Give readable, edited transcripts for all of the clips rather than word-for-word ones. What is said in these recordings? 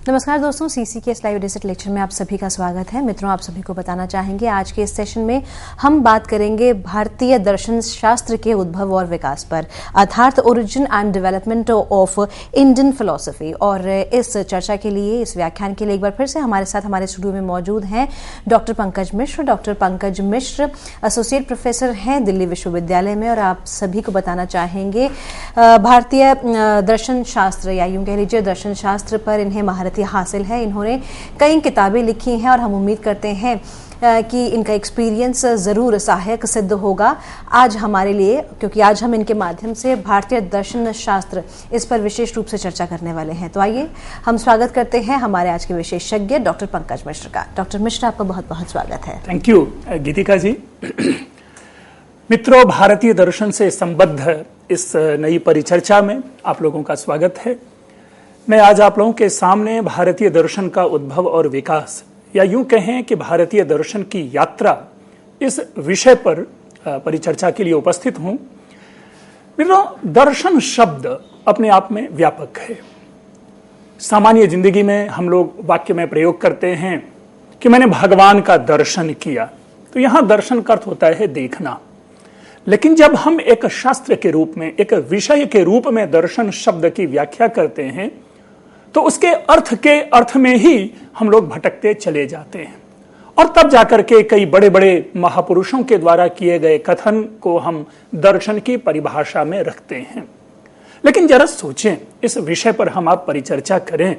नमस्कार दोस्तों, सीसी के लाइव डिजिटल लेक्चर में आप सभी का स्वागत है। मित्रों, आप सभी को बताना चाहेंगे आज के इस सेशन में हम बात करेंगे भारतीय दर्शन शास्त्र के उद्भव और विकास पर, अर्थात origin and development of Indian philosophy. और इस चर्चा के लिए, इस व्याख्यान के लिए एक बार फिर से हमारे साथ हमारे स्टूडियो में मौजूद हैं डॉक्टर पंकज मिश्र। डॉक्टर पंकज मिश्र एसोसिएट प्रोफेसर हैं दिल्ली विश्वविद्यालय में, और आप सभी को बताना चाहेंगे भारतीय दर्शन शास्त्र या यूं कह लीजिए दर्शन शास्त्र पर इन्हें महारथी हासिल है। इन्होंने कई किताबें लिखी हैं और हम उम्मीद करते हैं कि इनका एक्सपीरियंस ज़रूर सहायक सिद्ध होगा आज हमारे लिए, क्योंकि आज हम इनके माध्यम से भारतीय दर्शन शास्त्र इस पर विशेष रूप से चर्चा करने वाले हैं। तो आइए हम स्वागत करते हैं हमारे आज के विशेषज्ञ डॉक्टर पंकज मिश्र का। डॉक्टर मिश्र, आपका बहुत बहुत स्वागत है। थैंक यू गीतिका जी। मित्रों, भारतीय दर्शन से संबद्ध इस नई परिचर्चा में आप लोगों का स्वागत है। मैं आज आप लोगों के सामने भारतीय दर्शन का उद्भव और विकास, या यूं कहें कि भारतीय दर्शन की यात्रा, इस विषय पर परिचर्चा के लिए उपस्थित हूं। मित्रों, दर्शन शब्द अपने आप में व्यापक है। सामान्य जिंदगी में हम लोग वाक्य में प्रयोग करते हैं कि मैंने भगवान का दर्शन किया, तो यहां दर्शन का अर्थ होता है देखना। लेकिन जब हम एक शास्त्र के रूप में, एक विषय के रूप में दर्शन शब्द की व्याख्या करते हैं, तो उसके अर्थ में ही हम लोग भटकते चले जाते हैं, और तब जाकर के कई बड़े बड़े महापुरुषों के द्वारा किए गए कथन को हम दर्शन की परिभाषा में रखते हैं। लेकिन जरा सोचें, इस विषय पर हम आप परिचर्चा करें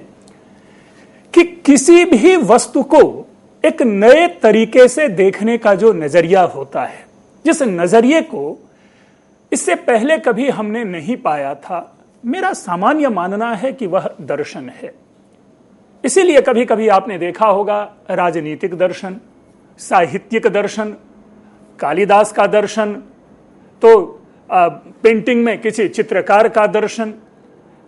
कि किसी भी वस्तु को एक नए तरीके से देखने का जो नजरिया होता है, जिस नजरिए को इससे पहले कभी हमने नहीं पाया था, मेरा सामान्य मानना है कि वह दर्शन है। इसीलिए कभी कभी आपने देखा होगा राजनीतिक दर्शन, साहित्यिक दर्शन, कालिदास का दर्शन, तो पेंटिंग में किसी चित्रकार का दर्शन,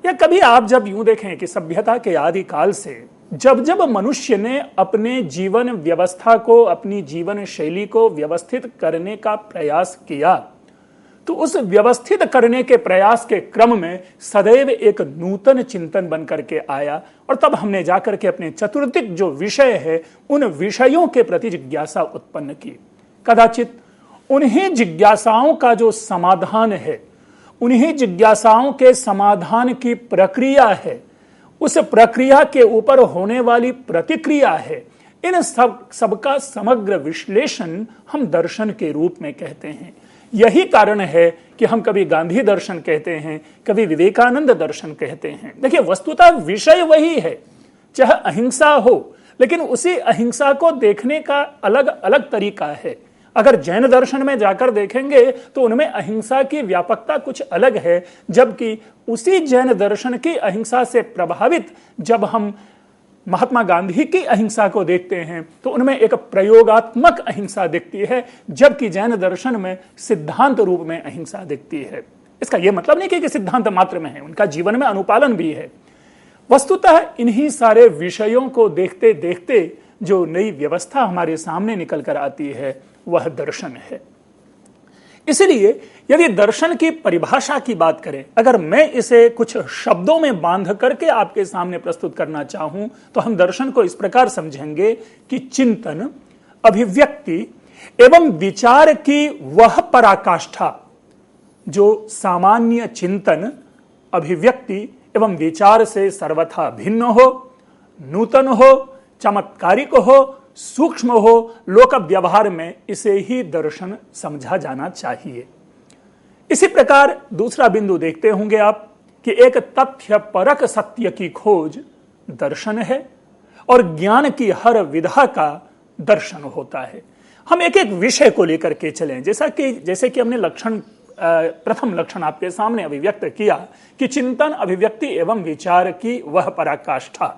या कभी आप जब यूं देखें कि सभ्यता के आदिकाल से जब जब मनुष्य ने अपने जीवन व्यवस्था को, अपनी जीवन शैली को व्यवस्थित करने का प्रयास किया, तो उस व्यवस्थित करने के प्रयास के क्रम में सदैव एक नूतन चिंतन बन करके आया, और तब हमने जाकर के अपने चतुर्दिक जो विषय है, उन विषयों के प्रति जिज्ञासा उत्पन्न की। कदाचित उन्हीं जिज्ञासाओं का जो समाधान है, उन्हीं जिज्ञासाओं के समाधान की प्रक्रिया है, उस प्रक्रिया के ऊपर होने वाली प्रतिक्रिया है, इन सबका समग्र विश्लेषण हम दर्शन के रूप में कहते हैं। यही कारण है कि हम कभी गांधी दर्शन कहते हैं, कभी विवेकानंद दर्शन कहते हैं। देखिए, वस्तुतः विषय वही है, चाहे अहिंसा हो, लेकिन उसी अहिंसा को देखने का अलग अलग तरीका है। अगर जैन दर्शन में जाकर देखेंगे तो उनमें अहिंसा की व्यापकता कुछ अलग है, जबकि उसी जैन दर्शन की अहिंसा से प्रभावित जब हम महात्मा गांधी की अहिंसा को देखते हैं तो उनमें एक प्रयोगात्मक अहिंसा दिखती है, जबकि जैन दर्शन में सिद्धांत रूप में अहिंसा दिखती है। इसका यह मतलब नहीं कि सिद्धांत मात्र में है, उनका जीवन में अनुपालन भी है। वस्तुतः इन्हीं सारे विषयों को देखते देखते जो नई व्यवस्था हमारे सामने निकल कर आती है, वह दर्शन है। इसलिए यदि दर्शन की परिभाषा की बात करें, अगर मैं इसे कुछ शब्दों में बांध करके आपके सामने प्रस्तुत करना चाहूं, तो हम दर्शन को इस प्रकार समझेंगे कि चिंतन, अभिव्यक्ति एवं विचार की वह पराकाष्ठा जो सामान्य चिंतन, अभिव्यक्ति एवं विचार से सर्वथा भिन्न हो, नूतन हो, चमत्कारिक हो, सूक्ष्म हो, लोक व्यवहार में इसे ही दर्शन समझा जाना चाहिए। इसी प्रकार दूसरा बिंदु देखते होंगे आप कि एक तथ्य परक सत्य की खोज दर्शन है, और ज्ञान की हर विधा का दर्शन होता है। हम एक एक विषय को लेकर के चलें, जैसे कि हमने प्रथम लक्षण आपके सामने अभिव्यक्त किया कि चिंतन, अभिव्यक्ति एवं विचार की वह पराकाष्ठा।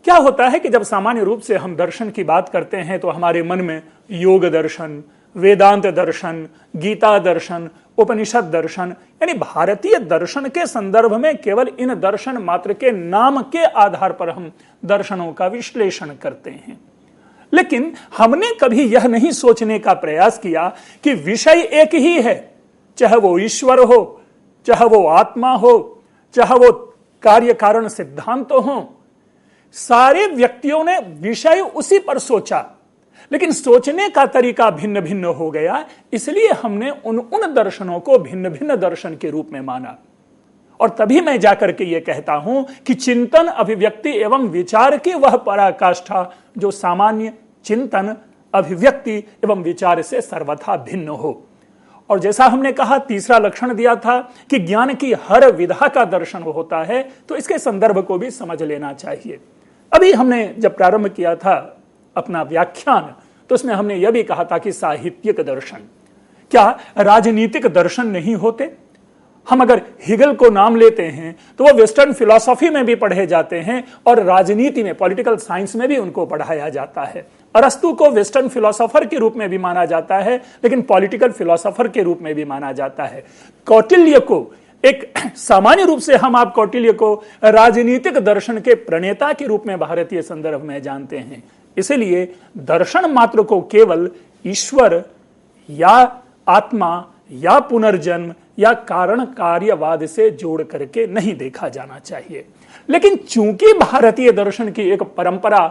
क्या होता है कि जब सामान्य रूप से हम दर्शन की बात करते हैं तो हमारे मन में योग दर्शन, वेदांत दर्शन, गीता दर्शन, उपनिषद दर्शन, यानी भारतीय दर्शन के संदर्भ में केवल इन दर्शन मात्र के नाम के आधार पर हम दर्शनों का विश्लेषण करते हैं। लेकिन हमने कभी यह नहीं सोचने का प्रयास किया कि विषय एक ही है, चाहे वो ईश्वर हो, चाहे वो आत्मा हो, चाहे वो कार्य कारण सिद्धांत हो, सारे व्यक्तियों ने विषय उसी पर सोचा, लेकिन सोचने का तरीका भिन्न भिन्न हो गया, इसलिए हमने उन दर्शनों को भिन्न भिन्न दर्शन के रूप में माना। और तभी मैं जाकर के ये कहता हूं कि चिंतन, अभिव्यक्ति एवं विचार की वह पराकाष्ठा जो सामान्य चिंतन, अभिव्यक्ति एवं विचार से सर्वथा भिन्न हो। और जैसा हमने कहा, तीसरा लक्षण दिया था कि ज्ञान की हर विधा का दर्शन होता है, तो इसके संदर्भ को भी समझ लेना चाहिए। अभी हमने जब प्रारंभ किया था अपना व्याख्यान, तो उसमें हमने यह भी कहा था कि साहित्यिक दर्शन, क्या राजनीतिक दर्शन नहीं होते? हम अगर हिगल को नाम लेते हैं तो वो वेस्टर्न फिलॉसफी में भी पढ़े जाते हैं और राजनीति में, पॉलिटिकल साइंस में भी उनको पढ़ाया जाता है। अरस्तु को वेस्टर्न फिलोसोफर के रूप में भी माना जाता है, लेकिन पॉलिटिकल फिलोसोफर के रूप में भी माना जाता है। कौटिल्य को एक सामान्य रूप से हम आप कौटिल्य को राजनीतिक दर्शन के प्रणेता के रूप में भारतीय संदर्भ में जानते हैं। इसलिए दर्शन मात्र को केवल ईश्वर या आत्मा या पुनर्जन्म या कारण कार्यवाद से जोड़ करके नहीं देखा जाना चाहिए। लेकिन चूंकि भारतीय दर्शन की एक परंपरा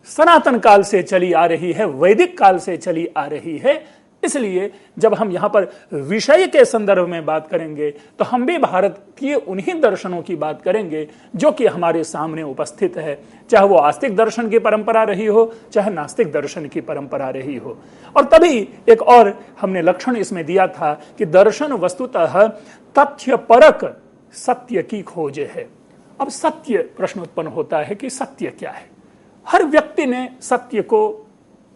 सनातन काल से चली आ रही है, वैदिक काल से चली आ रही है, इसलिए जब हम यहां पर विषय के संदर्भ में बात करेंगे तो हम भी भारत के उन्हीं दर्शनों की बात करेंगे जो कि हमारे सामने उपस्थित है, चाहे वो आस्तिक दर्शन की परंपरा रही हो, चाहे नास्तिक दर्शन की परंपरा रही हो। और तभी एक और हमने लक्षण इसमें दिया था कि दर्शन वस्तुतः तथ्यपरक सत्य की खोज है। अब सत्य प्रश्न उत्पन्न होता है कि सत्य क्या है? हर व्यक्ति ने सत्य को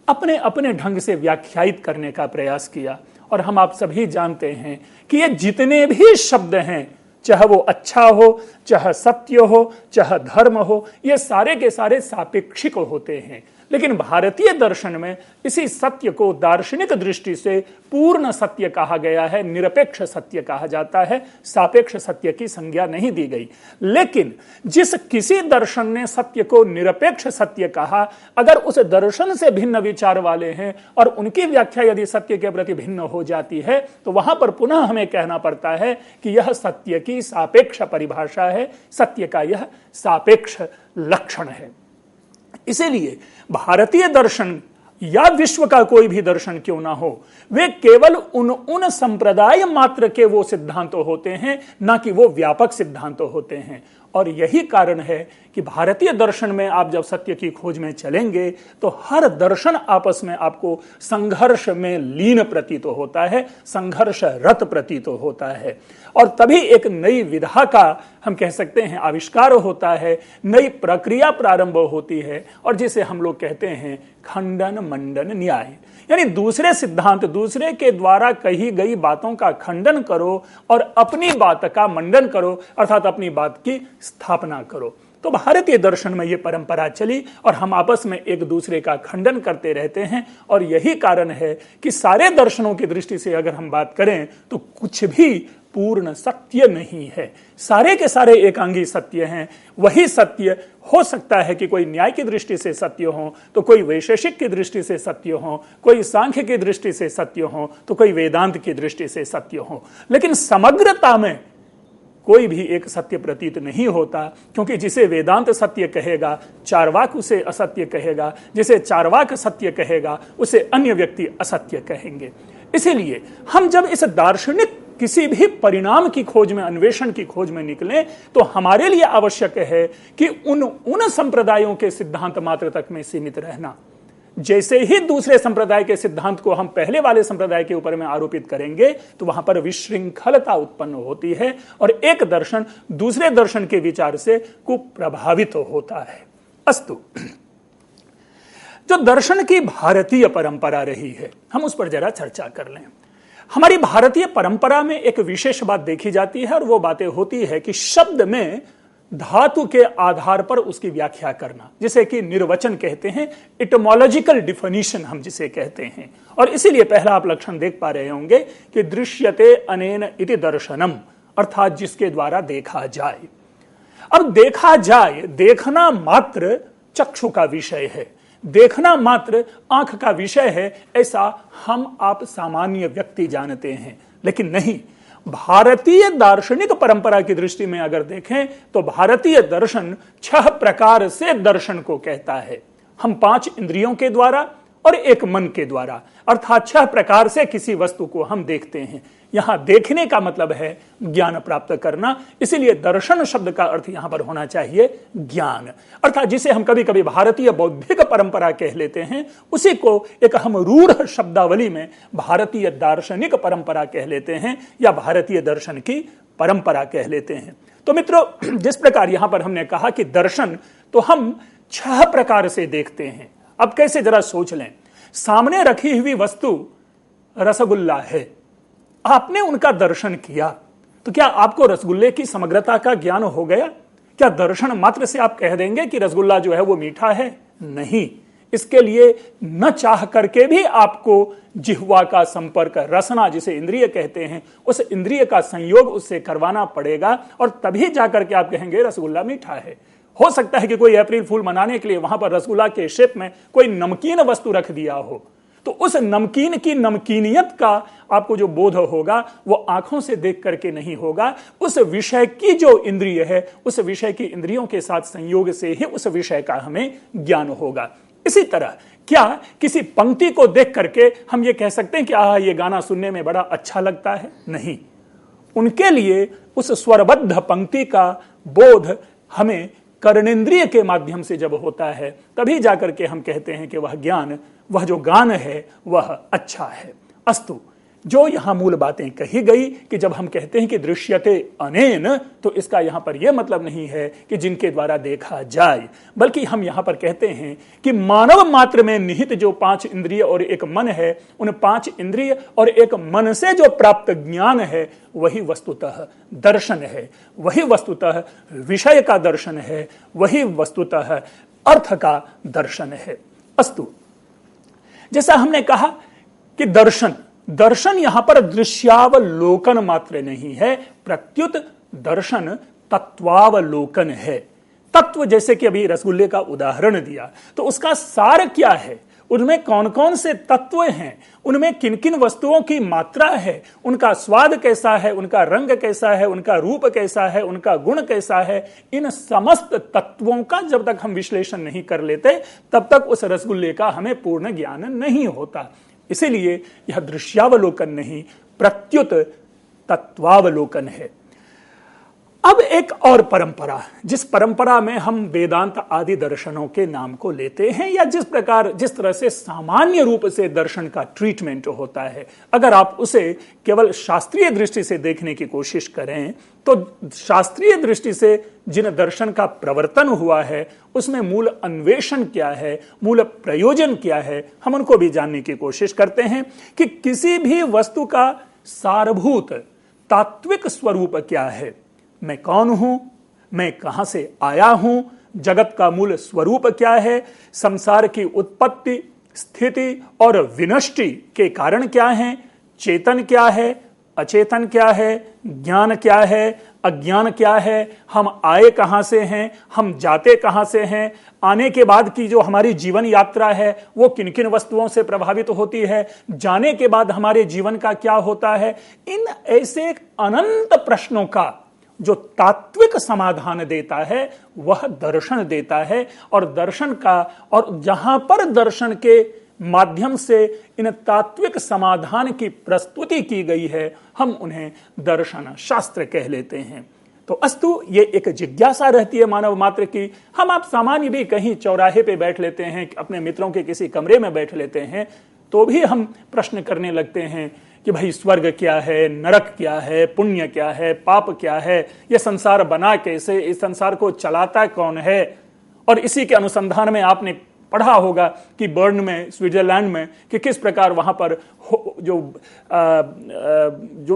अपने अपने ढंग से व्याख्यायित करने का प्रयास किया, और हम आप सभी जानते हैं कि ये जितने भी शब्द हैं, चाहे वो अच्छा हो, चाहे सत्य हो, चाहे धर्म हो, ये सारे के सारे सापेक्षिक होते हैं। लेकिन भारतीय दर्शन में इसी सत्य को दार्शनिक दृष्टि से पूर्ण सत्य कहा गया है, निरपेक्ष सत्य कहा जाता है, सापेक्ष सत्य की संज्ञा नहीं दी गई। लेकिन जिस किसी दर्शन ने सत्य को निरपेक्ष सत्य कहा, अगर उस दर्शन से भिन्न विचार वाले हैं और उनकी व्याख्या यदि सत्य के प्रति भिन्न हो जाती है, तो वहां पर पुनः हमें कहना पड़ता है कि यह सत्य की सापेक्ष परिभाषा है, सत्य का यह सापेक्ष लक्षण है। इसीलिए भारतीय दर्शन या विश्व का कोई भी दर्शन क्यों ना हो, वे केवल उन संप्रदाय मात्र के वो सिद्धांत होते हैं, ना कि वो व्यापक सिद्धांत होते हैं। और यही कारण है कि भारतीय दर्शन में आप जब सत्य की खोज में चलेंगे तो हर दर्शन आपस में आपको संघर्ष में लीन प्रतीत होता है, संघर्ष रत प्रतीत होता है। और तभी एक नई विधा का हम कह सकते हैं आविष्कार होता है, नई प्रक्रिया प्रारंभ होती है, और जिसे हम लोग कहते हैं खंडन मंडन न्याय। यानी दूसरे सिद्धांत, दूसरे के द्वारा कही गई बातों का खंडन करो और अपनी बात का मंडन करो, अर्थात अपनी बात की स्थापना करो। तो भारतीय दर्शन में यह परंपरा चली और हम आपस में एक दूसरे का खंडन करते रहते हैं। और यही कारण है कि सारे दर्शनों की दृष्टि से अगर हम बात करें तो कुछ भी पूर्ण सत्य नहीं है, सारे के सारे एकांगी सत्य हैं। वही सत्य हो सकता है कि कोई न्याय की दृष्टि से सत्य हो, तो कोई वैशेषिक की दृष्टि से सत्य हो, कोई सांख्य की दृष्टि से सत्य हो, तो कोई वेदांत की दृष्टि से सत्य हो, लेकिन समग्रता में कोई भी एक सत्य प्रतीत नहीं होता। क्योंकि जिसे वेदांत सत्य कहेगा, चार्वाक उसे असत्य कहेगा, जिसे चार्वाक सत्य कहेगा उसे अन्य व्यक्ति असत्य कहेंगे। इसीलिए हम जब इस दार्शनिक किसी भी परिणाम की खोज में, अन्वेषण की खोज में निकलें, तो हमारे लिए आवश्यक है कि उन संप्रदायों के सिद्धांत मात्र तक में सीमित रहना। जैसे ही दूसरे संप्रदाय के सिद्धांत को हम पहले वाले संप्रदाय के ऊपर में आरोपित करेंगे तो वहां पर विशृंखलता उत्पन्न होती है और एक दर्शन दूसरे दर्शन के विचार से कुप्रभावित होता है। अस्तु, जो दर्शन की भारतीय परंपरा रही है, हम उस पर जरा चर्चा कर लें। हमारी भारतीय परंपरा में एक विशेष बात देखी जाती है और वो बातें होती है कि शब्द में धातु के आधार पर उसकी व्याख्या करना, जिसे कि निर्वचन कहते हैं, इटमोलॉजिकल डिफिनीशन हम जिसे कहते हैं। और इसीलिए पहला आप लक्षण देख पा रहे होंगे कि दृश्यते अनेन इति दर्शनम, अर्थात जिसके द्वारा देखा जाए। अब देखा जाए, देखना मात्र चक्षु का विषय है, देखना मात्र आंख का विषय है, ऐसा हम आप सामान्य व्यक्ति जानते हैं। लेकिन नहीं, भारतीय दार्शनिक परंपरा की दृष्टि में अगर देखें तो भारतीय दर्शन 6 प्रकार से दर्शन को कहता है। हम 5 इंद्रियों के द्वारा और एक मन के द्वारा, अर्थात 6 प्रकार से किसी वस्तु को हम देखते हैं। यहां देखने का मतलब है ज्ञान प्राप्त करना, इसीलिए दर्शन शब्द का अर्थ यहां पर होना चाहिए ज्ञान, अर्थात जिसे हम कभी कभी भारतीय बौद्धिक परंपरा कह लेते हैं, उसी को एक हम रूढ़ शब्दावली में भारतीय दार्शनिक परंपरा कह लेते हैं या भारतीय दर्शन की परंपरा कह लेते हैं। तो मित्रों, जिस प्रकार यहां पर हमने कहा कि दर्शन तो हम 6 प्रकार से देखते हैं। अब कैसे, जरा सोच लें। सामने रखी हुई वस्तु रसगुल्ला है, आपने उनका दर्शन किया, तो क्या आपको रसगुल्ले की समग्रता का ज्ञान हो गया? क्या दर्शन मात्र से आप कह देंगे कि रसगुल्ला जो है वो मीठा है? नहीं, इसके लिए न चाह करके भी आपको जिह्वा का संपर्क, रसना जिसे इंद्रिय कहते हैं, उस इंद्रिय का संयोग उससे करवाना पड़ेगा और तभी जाकर के आप कहेंगे रसगुल्ला मीठा है। हो सकता है कि कोई अप्रैल फूल मनाने के लिए वहां पर रसगुल्ला के शेप में कोई नमकीन वस्तु रख दिया हो, तो उस नमकीन की नमकीनियत का आपको जो बोध होगा वो आंखों से देख करके नहीं होगा, उस विषय की जो इंद्रिय है, उस विषय की इंद्रियों के साथ संयोग से ही उस विषय का हमें ज्ञान होगा। इसी तरह क्या किसी पंक्ति को देख करके हम ये कह सकते हैं कि ये गाना सुनने में बड़ा अच्छा लगता है? नहीं, उनके लिए उस स्वरबद्ध पंक्ति का बोध हमें कर्णेंद्रिय के माध्यम से जब होता है, तभी जाकर के हम कहते हैं कि वह ज्ञान, वह जो गान है वह अच्छा है। अस्तु, जो यहां मूल बातें कही गई कि जब हम कहते हैं कि दृश्यते अनेन, तो इसका यहां पर यह मतलब नहीं है कि जिनके द्वारा देखा जाए, बल्कि हम यहां पर कहते हैं कि मानव मात्र में निहित जो 5 इंद्रिय और एक मन है, उन 5 इंद्रिय और एक मन से जो प्राप्त ज्ञान है वही वस्तुतः दर्शन है, वही वस्तुतः विषय का दर्शन है, वही वस्तुतः अर्थ का दर्शन है। अस्तु, जैसा हमने कहा कि दर्शन यहां पर दृश्यावलोकन मात्र नहीं है, प्रत्युत दर्शन तत्वावलोकन है। तत्व, जैसे कि अभी रसगुल्ले का उदाहरण दिया, तो उसका सार क्या है, उनमें कौन कौन से तत्व हैं, उनमें किन किन वस्तुओं की मात्रा है, उनका स्वाद कैसा है, उनका रंग कैसा है, उनका रूप कैसा है, उनका गुण कैसा है, इन समस्त तत्वों का जब तक हम विश्लेषण नहीं कर लेते तब तक उस रसगुल्ले का हमें पूर्ण ज्ञान नहीं होता। इसीलिए यह दृश्यावलोकन नहीं, प्रत्युत तत्वावलोकन है। अब एक और परंपरा, जिस परंपरा में हम वेदांत आदि दर्शनों के नाम को लेते हैं, या जिस तरह से सामान्य रूप से दर्शन का ट्रीटमेंट होता है, अगर आप उसे केवल शास्त्रीय दृष्टि से देखने की कोशिश करें तो शास्त्रीय दृष्टि से जिन दर्शन का प्रवर्तन हुआ है उसमें मूल अन्वेषण क्या है, मूल प्रयोजन क्या है, हम उनको भी जानने की कोशिश करते हैं कि किसी भी वस्तु का सारभूत तात्विक स्वरूप क्या है। मैं कौन हूं, मैं कहां से आया हूं, जगत का मूल स्वरूप क्या है, संसार की उत्पत्ति, स्थिति और विनष्टि के कारण क्या हैं, चेतन क्या है, अचेतन क्या है, ज्ञान क्या है, अज्ञान क्या है, हम आए कहां से हैं, हम जाते कहां से हैं, आने के बाद की जो हमारी जीवन यात्रा है वो किन किन वस्तुओं से प्रभावित होती है, जाने के बाद हमारे जीवन का क्या होता है। इन ऐसे अनंत प्रश्नों का जो तात्विक समाधान देता है वह दर्शन देता है। और दर्शन का, और जहां पर दर्शन के माध्यम से इन तात्विक समाधान की प्रस्तुति की गई है हम उन्हें दर्शन शास्त्र कह लेते हैं। तो अस्तु, ये एक जिज्ञासा रहती है मानव मात्र की। हम आप सामान्य भी कहीं चौराहे पे बैठ लेते हैं, अपने मित्रों के किसी कमरे में बैठ लेते हैं, तो भी हम प्रश्न करने लगते हैं कि भाई स्वर्ग क्या है, नरक क्या है, पुण्य क्या है, पाप क्या है, ये संसार बना कैसे, इस संसार को चलाता कौन है। और इसी के अनुसंधान में आपने पढ़ा होगा कि बर्न में, स्विट्जरलैंड में, कि किस प्रकार वहां पर जो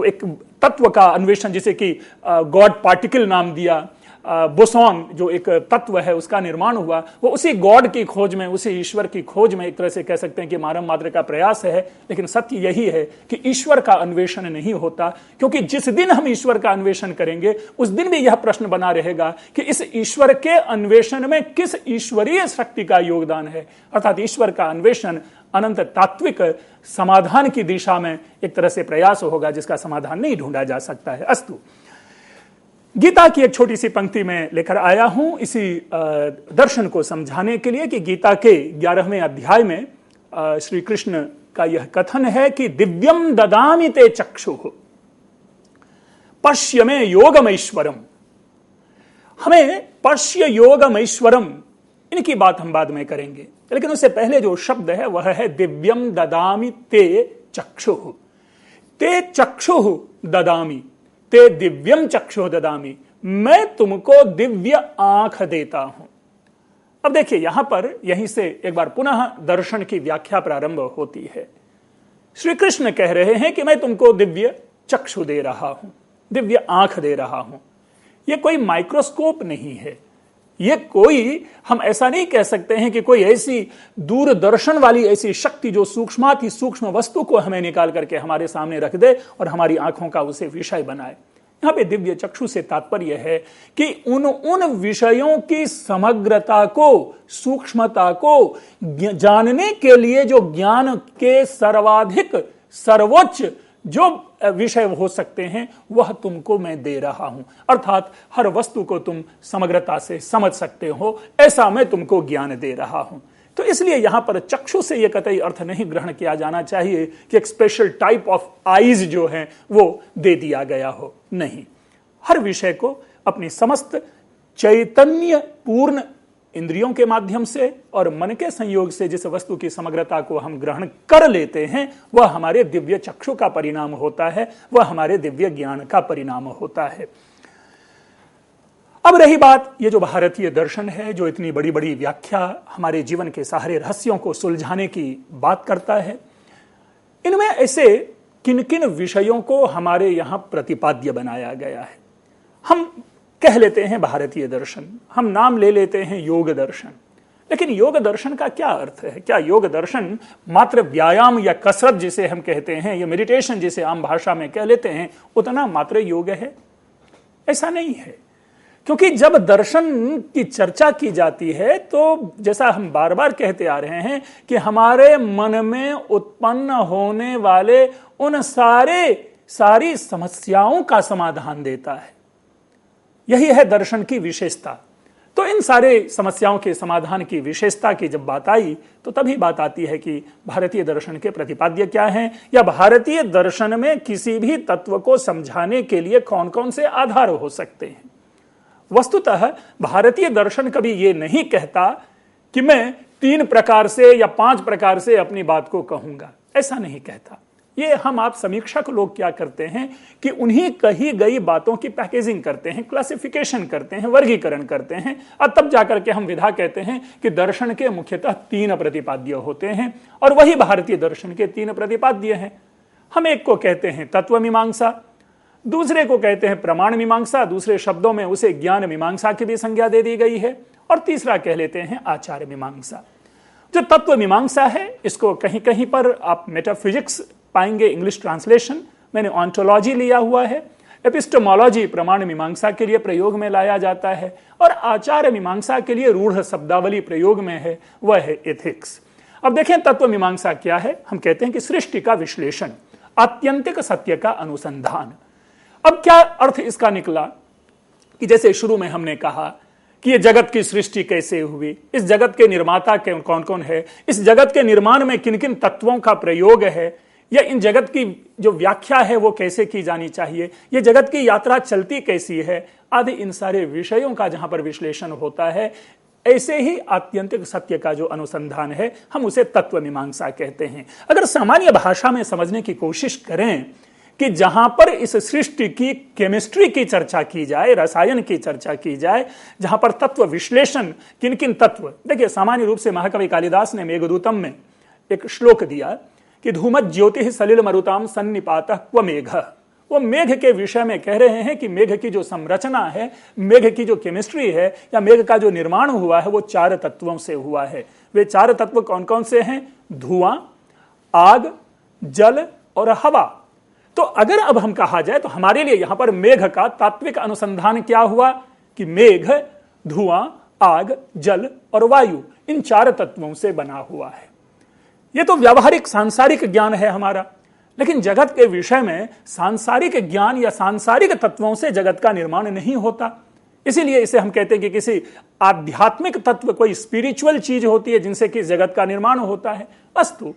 एक तत्व का अन्वेषण, जिसे कि गॉड पार्टिकल नाम दिया, बोसॉन जो एक तत्व है उसका निर्माण हुआ, वो उसी गॉड की खोज में, उसी ईश्वर की खोज में एक तरह से कह सकते हैं कि मानव मात्र का प्रयास है। लेकिन सत्य यही है कि ईश्वर का अन्वेषण नहीं होता, क्योंकि जिस दिन हम ईश्वर का अन्वेषण करेंगे उस दिन भी यह प्रश्न बना रहेगा कि इस ईश्वर के अन्वेषण में किस ईश्वरीय शक्ति का योगदान है। अर्थात ईश्वर का अन्वेषण अनंत तात्विक समाधान की दिशा में एक तरह से प्रयास होगा जिसका समाधान नहीं ढूंढा जा सकता है। अस्तु, गीता की एक छोटी सी पंक्ति में लेकर आया हूं इसी दर्शन को समझाने के लिए कि गीता के 11वें अध्याय में श्री कृष्ण का यह कथन है कि दिव्यम ददामि ते चक्षुः पश्य में योगमैश्वरम। हमें पश्य योगमैश्वरम, इनकी बात हम बाद में करेंगे, लेकिन उससे पहले जो शब्द है वह है दिव्यम ददामि ते चक्षुः। ते चक्षुः ददामि, ते दिव्यम चक्षुः ददामि, मैं तुमको दिव्य आंख देता हूं। अब देखिए यहां पर यहीं से एक बार पुनः दर्शन की व्याख्या प्रारंभ होती है। श्री कृष्ण कह रहे हैं कि मैं तुमको दिव्य चक्षु दे रहा हूं, दिव्य आंख दे रहा हूं। यह कोई माइक्रोस्कोप नहीं है, ये कोई, हम ऐसा नहीं कह सकते हैं कि कोई ऐसी दूरदर्शन वाली ऐसी शक्ति जो सूक्ष्माति सूक्ष्म वस्तु को हमें निकाल करके हमारे सामने रख दे और हमारी आंखों का उसे विषय बनाए। यहां पे दिव्य चक्षु से तात्पर्य है कि उन विषयों की समग्रता को, सूक्ष्मता को जानने के लिए जो ज्ञान के सर्वाधिक सर्वोच्च जो विषय हो सकते हैं वह तुमको मैं दे रहा हूं। अर्थात हर वस्तु को तुम समग्रता से समझ सकते हो, ऐसा मैं तुमको ज्ञान दे रहा हूं। तो इसलिए यहां पर चक्षु से यह कतई अर्थ नहीं ग्रहण किया जाना चाहिए कि एक स्पेशल टाइप ऑफ आईज जो है वो दे दिया गया हो। नहीं, हर विषय को अपनी समस्त चैतन्य पूर्ण इंद्रियों के माध्यम से और मन के संयोग से जिस वस्तु की समग्रता को हम ग्रहण कर लेते हैं वह हमारे दिव्य चक्षु का परिणाम होता है, वह हमारे दिव्य ज्ञान का परिणाम होता है। अब रही बात, ये जो भारतीय दर्शन है जो इतनी बड़ी बड़ी व्याख्या हमारे जीवन के सारे रहस्यों को सुलझाने की बात करता है, इनमें ऐसे किन किन विषयों को हमारे यहां प्रतिपाद्य बनाया गया है। हम कह लेते हैं भारतीय दर्शन, हम नाम ले लेते हैं योग दर्शन, लेकिन योग दर्शन का क्या अर्थ है? क्या योग दर्शन मात्र व्यायाम या कसरत जिसे हम कहते हैं, या मेडिटेशन जिसे आम भाषा में कह लेते हैं, उतना मात्र योग है? ऐसा नहीं है, क्योंकि जब दर्शन की चर्चा की जाती है तो जैसा हम बार बार कहते आ रहे हैं कि हमारे मन में उत्पन्न होने वाले उन सारी समस्याओं का समाधान देता है। यही है दर्शन की विशेषता। तो इन सारे समस्याओं के समाधान की विशेषता की जब बात आई तो तभी बात आती है कि भारतीय दर्शन के प्रतिपाद्य क्या हैं, या भारतीय दर्शन में किसी भी तत्व को समझाने के लिए कौन कौन से आधार हो सकते हैं। वस्तुतः भारतीय दर्शन कभी यह नहीं कहता कि मैं 3 प्रकार से या 5 प्रकार से अपनी बात को कहूंगा, ऐसा नहीं कहता। ये हम आप समीक्षक लोग क्या करते हैं कि उन्हीं कही गई बातों की पैकेजिंग करते हैं, क्लासिफिकेशन करते हैं, वर्गीकरण करते हैं, और तब जाकर के हम विधा कहते हैं कि दर्शन के मुख्यतः 3 प्रतिपाद्य होते हैं, और वही भारतीय दर्शन के 3 प्रतिपाद्य हैं। हम एक को कहते हैं तत्व मीमांसा, दूसरे को कहते हैं प्रमाण मीमांसा, दूसरे शब्दों में उसे ज्ञान मीमांसा की भी संज्ञा दे दी गई है, और तीसरा कह लेते हैं आचार मीमांसा। जो तत्व मीमांसा है इसको कहीं कहीं पर आप मेटाफिजिक्स पाएंगे इंग्लिश ट्रांसलेशन, मैंने ऑन्टोलॉजी लिया हुआ है। एपिस्टेमोलॉजी प्रमाण मीमांसा के लिए प्रयोग में लाया जाता है, और आचार मीमांसा के लिए रूढ़ शब्दावली प्रयोग में है, वह है एथिक्स। अब देखें तत्व मीमांसा क्या है। हम कहते हैं कि सृष्टि का विश्लेषण, आत्यंतिक सत्य का अनुसंधान। अब क्या अर्थ इसका निकला कि जैसे शुरू में हमने कहा कि ये जगत की सृष्टि कैसे हुई, इस जगत के निर्माता कौन कौन है, इस जगत के निर्माण में किन किन तत्वों का प्रयोग है, या इन जगत की जो व्याख्या है वो कैसे की जानी चाहिए, ये जगत की यात्रा चलती कैसी है, आदि इन सारे विषयों का जहां पर विश्लेषण होता है, ऐसे ही आत्यंतिक सत्य का जो अनुसंधान है हम उसे तत्व मीमांसा कहते हैं। अगर सामान्य भाषा में समझने की कोशिश करें कि जहां पर इस सृष्टि की केमिस्ट्री की चर्चा की जाए, रसायन की चर्चा की जाए, जहां पर तत्व विश्लेषण किन किन तत्व, देखिए सामान्य रूप से महाकवि कालिदास ने मेघदूतम में एक श्लोक दिया कि धूमत ज्योति सलिल मरुताम सन्निपातः क्व मेघ, वो मेघ के विषय में कह रहे हैं कि मेघ की जो संरचना है, मेघ की जो केमिस्ट्री है या मेघ का जो निर्माण हुआ है वो 4 तत्वों से हुआ है। वे 4 तत्व कौन कौन से हैं? धुआं, आग, जल और हवा। तो अगर अब हम कहा जाए तो हमारे लिए यहां पर मेघ का तात्विक अनुसंधान क्या हुआ कि मेघ धुआं, आग, जल और वायु इन 4 तत्वों से बना हुआ है। यह तो व्यावहारिक सांसारिक ज्ञान है हमारा, लेकिन जगत के विषय में सांसारिक ज्ञान या सांसारिक तत्वों से जगत का निर्माण नहीं होता। इसीलिए इसे हम कहते हैं कि किसी आध्यात्मिक तत्व, कोई स्पिरिचुअल चीज होती है जिनसे कि जगत का निर्माण होता है। अस्तु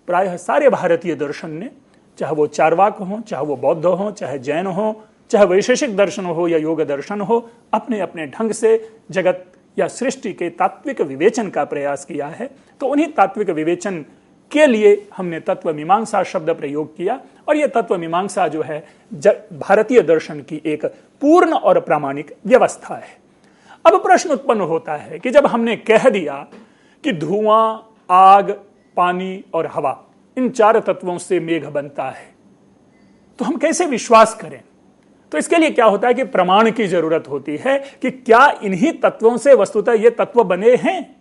प्रायः सारे भारतीय दर्शन ने, चाहे वो चार्वाक हो, चाहे वो बौद्ध हो, चाहे जैन हो, चाहे वैशेषिक दर्शन हो या योग दर्शन हो, अपने अपने ढंग से जगत या सृष्टि के तात्विक विवेचन का प्रयास किया है। तो उन्हीं तात्विक विवेचन के लिए हमने तत्व मीमांसा शब्द प्रयोग किया, और यह तत्व मीमांसा जो है भारतीय दर्शन की एक पूर्ण और प्रामाणिक व्यवस्था है। अब प्रश्न उत्पन्न होता है कि जब हमने कह दिया कि धुआं, आग, पानी और हवा इन 4 तत्वों से मेघ बनता है, तो हम कैसे विश्वास करें? तो इसके लिए क्या होता है कि प्रमाण की जरूरत होती है कि क्या इन्हीं तत्वों से वस्तुतः ये तत्व बने हैं।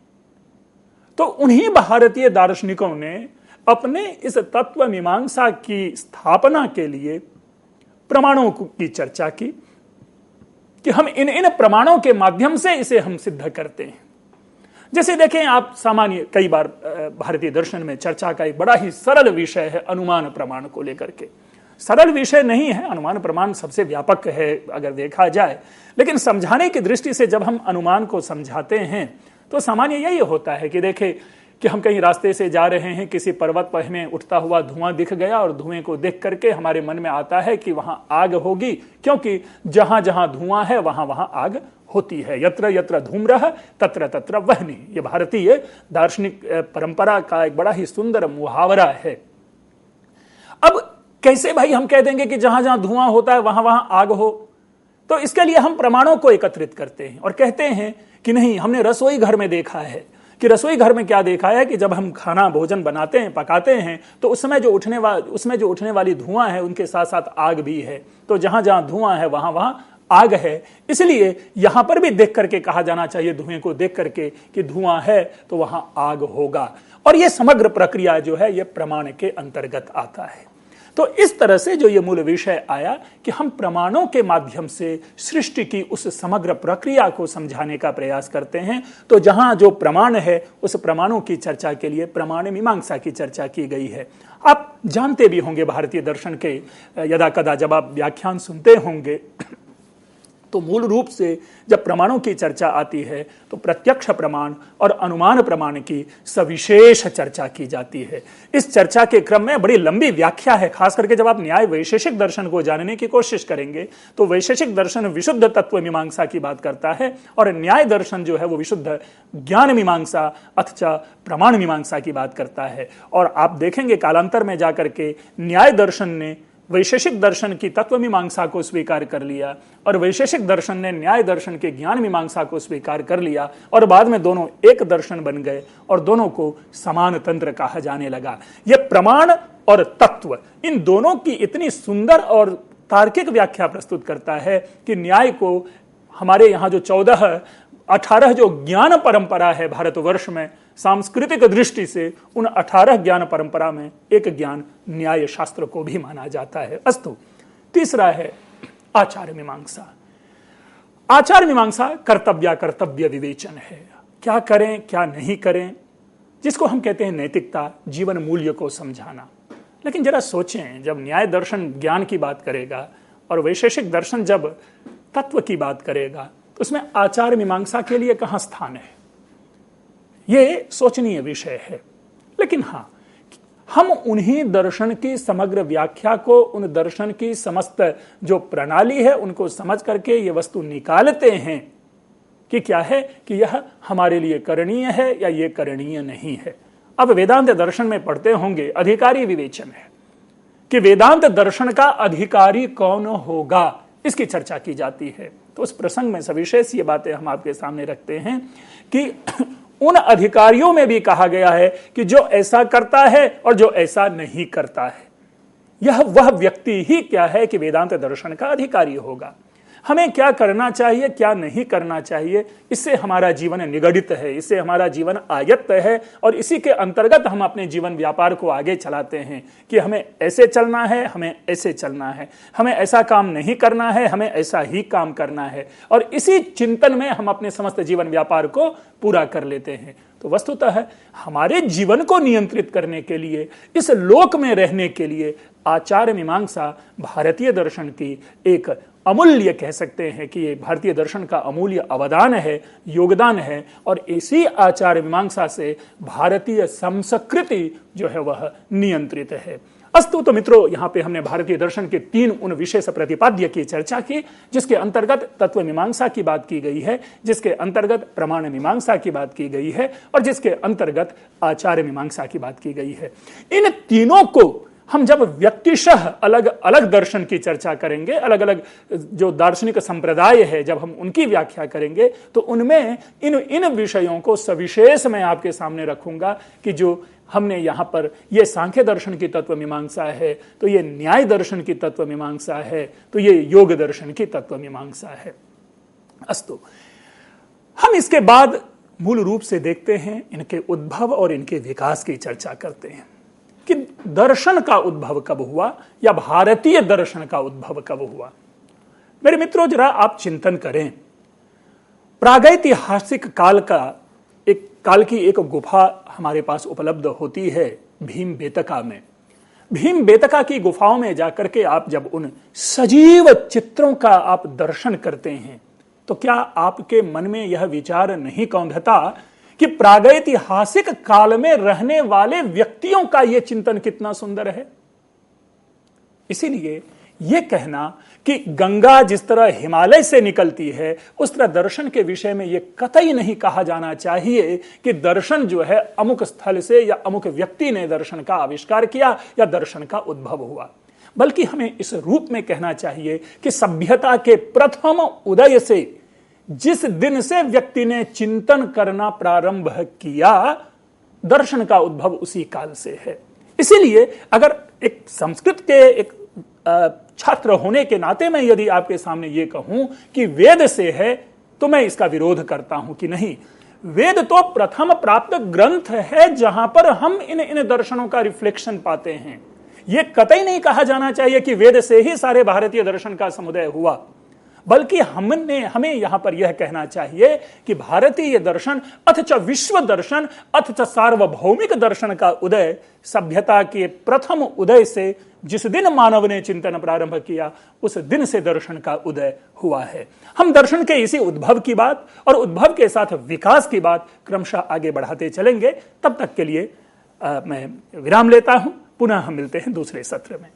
तो उन्हीं भारतीय दार्शनिकों ने अपने इस तत्व मीमांसा की स्थापना के लिए प्रमाणों की चर्चा की कि हम इन प्रमाणों के माध्यम से इसे हम सिद्ध करते हैं। जैसे देखें आप, सामान्य कई बार भारतीय दर्शन में चर्चा का एक बड़ा ही सरल विषय है अनुमान प्रमाण को लेकर के। सरल विषय नहीं है, अनुमान प्रमाण सबसे व्यापक है अगर देखा जाए, लेकिन समझाने की दृष्टि से जब हम अनुमान को समझाते हैं तो सामान्य यही होता है कि देखें कि हम कहीं रास्ते से जा रहे हैं, किसी पर्वत पर हमें उठता हुआ धुआं दिख गया और धुएं को देख करके हमारे मन में आता है कि वहां आग होगी, क्योंकि जहां जहां धुआं है वहां वहां आग होती है। यत्र यत्र धूम्रः तत्र तत्र वह्निः। यह भारतीय दार्शनिक परंपरा का एक बड़ा ही सुंदर मुहावरा है। अब कैसे भाई हम कह देंगे कि जहां जहां धुआं होता है वहां वहां आग हो? तो इसके लिए हम प्रमाणों को एकत्रित करते हैं और कहते हैं कि नहीं, हमने रसोई घर में देखा है कि रसोई घर में क्या देखा है कि जब हम खाना भोजन बनाते हैं, पकाते हैं, तो उसमें जो उठने वाली धुआं है उनके साथ साथ आग भी है। तो जहां जहां धुआं है वहां वहां आग है। इसलिए यहां पर भी देख करके कहा जाना चाहिए, धुएं को देख करके, कि धुआं है तो वहां आग होगा। और यह समग्र प्रक्रिया जो है यह प्रमाण के अंतर्गत आता है। तो इस तरह से जो ये मूल विषय आया कि हम प्रमाणों के माध्यम से सृष्टि की उस समग्र प्रक्रिया को समझाने का प्रयास करते हैं। तो जहां जो प्रमाण है उस प्रमाणों की चर्चा के लिए प्रमाण मीमांसा की चर्चा की गई है। आप जानते भी होंगे भारतीय दर्शन के यदा कदा जब आप व्याख्यान सुनते होंगे तो मूल रूप से जब प्रमाणों की चर्चा आती है तो प्रत्यक्ष प्रमाण और अनुमान प्रमाण की सविशेष चर्चा की जाती है। इस चर्चा के क्रम में बड़ी लंबी व्याख्या है, खास करके जब आप न्याय वैशेषिक दर्शन को जानने की कोशिश करेंगे तो वैशेषिक दर्शन विशुद्ध तत्व मीमांसा की बात करता है और न्याय दर्शन जो है वो विशुद्ध ज्ञान मीमांसा अथवा प्रमाण मीमांसा की बात करता है। और आप देखेंगे कालांतर में जाकर के न्याय दर्शन ने वैशेषिक दर्शन की तत्व मीमांसा को स्वीकार कर लिया और वैशेषिक दर्शन ने न्याय दर्शन के ज्ञान मीमांसा को स्वीकार कर लिया और बाद में दोनों एक दर्शन बन गए और दोनों को समान तंत्र कहा जाने लगा। यह प्रमाण और तत्व इन दोनों की इतनी सुंदर और तार्किक व्याख्या प्रस्तुत करता है कि न्याय को हमारे यहाँ जो 18 जो ज्ञान परंपरा है भारतवर्ष में, सांस्कृतिक दृष्टि से उन 18 ज्ञान परंपरा में एक ज्ञान न्याय शास्त्र को भी माना जाता है। अस्तु, तीसरा है आचार मीमांसा। आचार मीमांसा कर्तव्य विवेचन है, क्या करें क्या नहीं करें, जिसको हम कहते हैं नैतिकता, जीवन मूल्य को समझाना। लेकिन जरा सोचें, जब न्याय दर्शन ज्ञान की बात करेगा और वैशेषिक दर्शन जब तत्व की बात करेगा तो उसमें आचार मीमांसा के लिए कहां स्थान है, ये सोचनीय विषय है। लेकिन हां, हम उन्हीं दर्शन की समग्र व्याख्या को, उन दर्शन की समस्त जो प्रणाली है उनको समझ करके ये वस्तु निकालते हैं कि क्या है कि यह हमारे लिए करणीय है या ये करणीय नहीं है। अब वेदांत दर्शन में पढ़ते होंगे अधिकारी विवेचन है कि वेदांत दर्शन का अधिकारी कौन होगा, इसकी चर्चा की जाती है। तो उस प्रसंग में सविशेष ये बातें हम आपके सामने रखते हैं कि उन अधिकारियों में भी कहा गया है कि जो ऐसा करता है और जो ऐसा नहीं करता है। यह वह व्यक्ति ही क्या है कि वेदांत दर्शन का अधिकारी होगा। हमें क्या करना चाहिए, क्या नहीं करना चाहिए, इससे हमारा जीवन निगडित है, इससे हमारा जीवन आयत्त है और इसी के अंतर्गत हम अपने जीवन व्यापार को आगे चलाते हैं कि हमें ऐसे चलना है, हमें ऐसे चलना है, हमें ऐसा काम नहीं करना है, हमें ऐसा ही काम करना है, और इसी चिंतन में हम अपने समस्त जीवन व्यापार को पूरा कर लेते हैं। तो वस्तुतः हमारे जीवन को नियंत्रित करने के लिए, इस लोक में रहने के लिए आचार मीमांसा भारतीय दर्शन की एक अमूल्य, कह सकते हैं कि ये भारतीय दर्शन का अमूल्य अवदान है, योगदान है, और इसी आचार मीमांसा से भारतीय संस्कृति जो है वह नियंत्रित है। अस्तु, तो मित्रों, यहाँ पे हमने भारतीय दर्शन के 3 उन विशेष प्रतिपाद्य की चर्चा की, जिसके अंतर्गत तत्व मीमांसा की बात की गई है, जिसके अंतर्गत प्रमाण मीमांसा की बात की गई है और जिसके अंतर्गत आचार्य मीमांसा की बात की गई है। इन तीनों को हम जब व्यक्तिशः अलग अलग दर्शन की चर्चा करेंगे, अलग अलग जो दार्शनिक संप्रदाय है, जब हम उनकी व्याख्या करेंगे, तो उनमें इन विषयों को सविशेष मैं आपके सामने रखूंगा कि जो हमने यहां पर ये सांख्य दर्शन की तत्व मीमांसा है, तो ये न्याय दर्शन की तत्व मीमांसा है, तो ये योग दर्शन की तत्व मीमांसा है। अस्तु, हम इसके बाद मूल रूप से देखते हैं, इनके उद्भव और इनके विकास की चर्चा करते हैं कि दर्शन का उद्भव कब हुआ या भारतीय दर्शन का उद्भव कब हुआ। मेरे मित्रों, जरा आप चिंतन करें। प्रागैतिहासिक काल की एक गुफा हमारे पास उपलब्ध होती है भीमबेटका में। भीमबेटका की गुफाओं में जाकर के आप जब उन सजीव चित्रों का आप दर्शन करते हैं, तो क्या आपके मन में यह विचार नहीं कौंधता कि प्रागैतिहासिक काल में रहने वाले व्यक्तियों का यह चिंतन कितना सुंदर है। इसीलिए यह कहना कि गंगा जिस तरह हिमालय से निकलती है, उस तरह दर्शन के विषय में यह कतई नहीं कहा जाना चाहिए कि दर्शन जो है अमुक स्थल से या अमुक व्यक्ति ने दर्शन का आविष्कार किया या दर्शन का उद्भव हुआ, बल्कि हमें इस रूप में कहना चाहिए कि सभ्यता के प्रथम उदय से, जिस दिन से व्यक्ति ने चिंतन करना प्रारंभ किया, दर्शन का उद्भव उसी काल से है। इसीलिए अगर एक संस्कृत के एक छात्र होने के नाते मैं यदि आपके सामने ये कहूं कि वेद से है, तो मैं इसका विरोध करता हूं कि नहीं, वेद तो प्रथम प्राप्त ग्रंथ है जहां पर हम इन दर्शनों का रिफ्लेक्शन पाते हैं। यह कतई नहीं कहा जाना चाहिए कि वेद से ही सारे भारतीय दर्शन का समुदय हुआ, बल्कि हमें यहां पर यह कहना चाहिए कि भारतीय दर्शन अथच विश्व दर्शन अथच सार्वभौमिक दर्शन का उदय सभ्यता के प्रथम उदय से, जिस दिन मानव ने चिंतन प्रारंभ किया, उस दिन से दर्शन का उदय हुआ है। हम दर्शन के इसी उद्भव की बात और उद्भव के साथ विकास की बात क्रमशः आगे बढ़ाते चलेंगे। तब तक के लिए मैं विराम लेता हूं। पुनः हम मिलते हैं दूसरे सत्र में।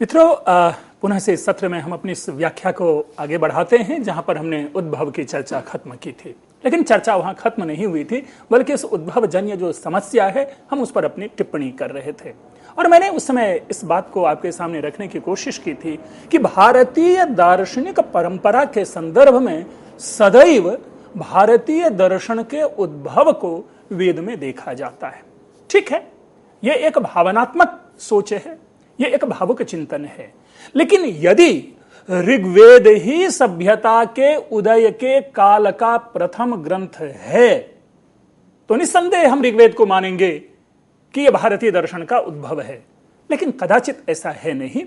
मित्रों, पुनः से इस सत्र में हम अपनी इस व्याख्या को आगे बढ़ाते हैं जहां पर हमने उद्भव की चर्चा खत्म की थी। लेकिन चर्चा वहां खत्म नहीं हुई थी, बल्कि इस उद्भव जन्य जो समस्या है हम उस पर अपनी टिप्पणी कर रहे थे। और मैंने उस समय इस बात को आपके सामने रखने की कोशिश की थी कि भारतीय दार्शनिक परंपरा के संदर्भ में सदैव भारतीय दर्शन के उद्भव को वेद में देखा जाता है। ठीक है, यह एक भावनात्मक सोच है, यह एक भावुक चिंतन है, लेकिन यदि ऋग्वेद ही सभ्यता के उदय के काल का प्रथम ग्रंथ है तो निस्संदेह हम ऋग्वेद को मानेंगे कि यह भारतीय दर्शन का उद्भव है। लेकिन कदाचित ऐसा है नहीं,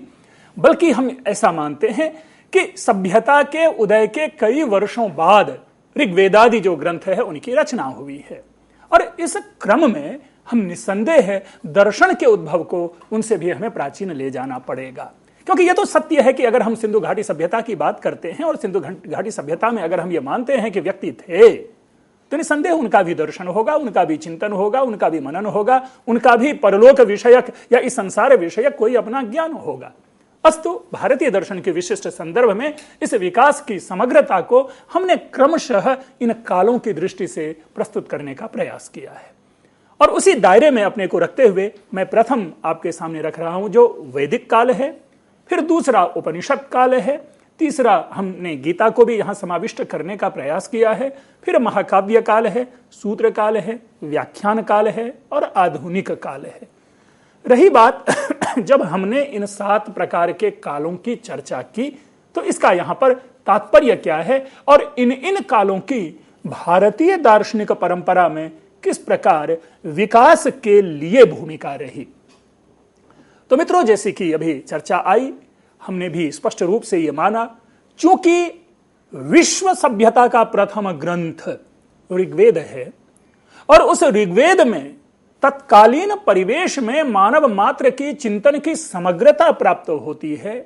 बल्कि हम ऐसा मानते हैं कि सभ्यता के उदय के कई वर्षों बाद ऋग्वेदादि जो ग्रंथ है उनकी रचना हुई है। और इस क्रम में हम निस्संदेह दर्शन के उद्भव को उनसे भी हमें प्राचीन ले जाना पड़ेगा, क्योंकि यह तो सत्य है कि अगर हम सिंधु घाटी सभ्यता की बात करते हैं और सिंधु घाटी सभ्यता में अगर हम ये मानते हैं कि व्यक्ति थे, तो निस्संदेह उनका भी दर्शन होगा, उनका भी चिंतन होगा, उनका भी मनन होगा, उनका भी परलोक विषयक या इस संसार विषयक कोई अपना ज्ञान होगा। अस्तु भारतीय दर्शन के विशिष्ट संदर्भ में इस विकास की समग्रता को हमने क्रमशः इन कालों की दृष्टि से प्रस्तुत करने का प्रयास किया है। और उसी दायरे में अपने को रखते हुए मैं प्रथम आपके सामने रख रहा हूं जो वैदिक काल है, फिर दूसरा उपनिषद काल है, तीसरा हमने गीता को भी यहां समाविष्ट करने का प्रयास किया है, फिर महाकाव्य काल है, सूत्र काल है, व्याख्यान काल है और आधुनिक काल है। रही बात जब हमने इन 7 प्रकार के कालों की चर्चा की तो इसका यहां पर तात्पर्य क्या है और इन कालों की भारतीय दार्शनिक परंपरा में किस प्रकार विकास के लिए भूमिका रही। तो मित्रों, जैसे कि अभी चर्चा आई, हमने भी स्पष्ट रूप से यह माना, चूंकि विश्व सभ्यता का प्रथम ग्रंथ ऋग्वेद है और उस ऋग्वेद में तत्कालीन परिवेश में मानव मात्र की चिंतन की समग्रता प्राप्त होती है,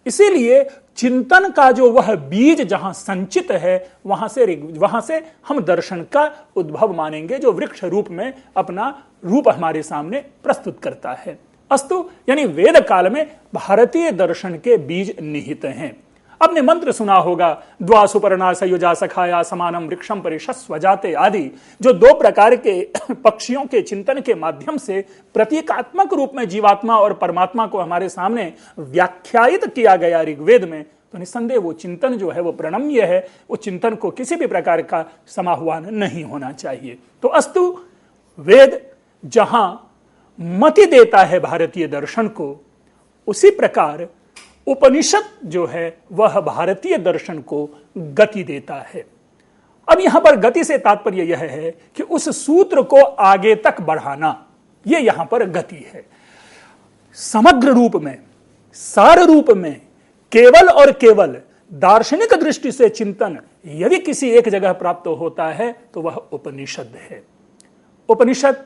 इसीलिए चिंतन का जो वह बीज जहां संचित है वहां से हम दर्शन का उद्भव मानेंगे, जो वृक्ष रूप में अपना रूप हमारे सामने प्रस्तुत करता है। अस्तु, यानी वेद काल में भारतीय दर्शन के बीज निहित हैं। आपने मंत्र सुना होगा, द्वा सुपर्णा सयुजा सखाया समानम वृक्षम परिशस्व जाते आदि, जो 2 प्रकार के पक्षियों के चिंतन के माध्यम से प्रतीकात्मक रूप में जीवात्मा और परमात्मा को हमारे सामने व्याख्यायित किया गया ऋग्वेद में। तो निस्संदेह वो चिंतन जो है वो प्रणम्य है, वो चिंतन को किसी भी प्रकार का समाहुआन नहीं होना चाहिए। तो अस्तु, वेद जहां मति देता है भारतीय दर्शन को, उसी प्रकार उपनिषद जो है वह भारतीय दर्शन को गति देता है। अब यहां पर गति से तात्पर्य यह है कि उस सूत्र को आगे तक बढ़ाना, यह यहां पर गति है। समग्र रूप में, सार रूप में केवल और केवल दार्शनिक दृष्टि से चिंतन यदि किसी एक जगह प्राप्त होता है तो वह उपनिषद है। उपनिषद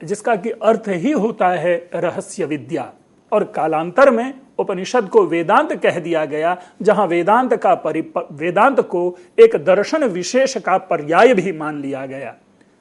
जिसका कि अर्थ ही होता है रहस्य विद्या, और कालांतर में उपनिषद को वेदांत कह दिया गया, जहां वेदांत को एक दर्शन विशेष का पर्याय भी मान लिया गया।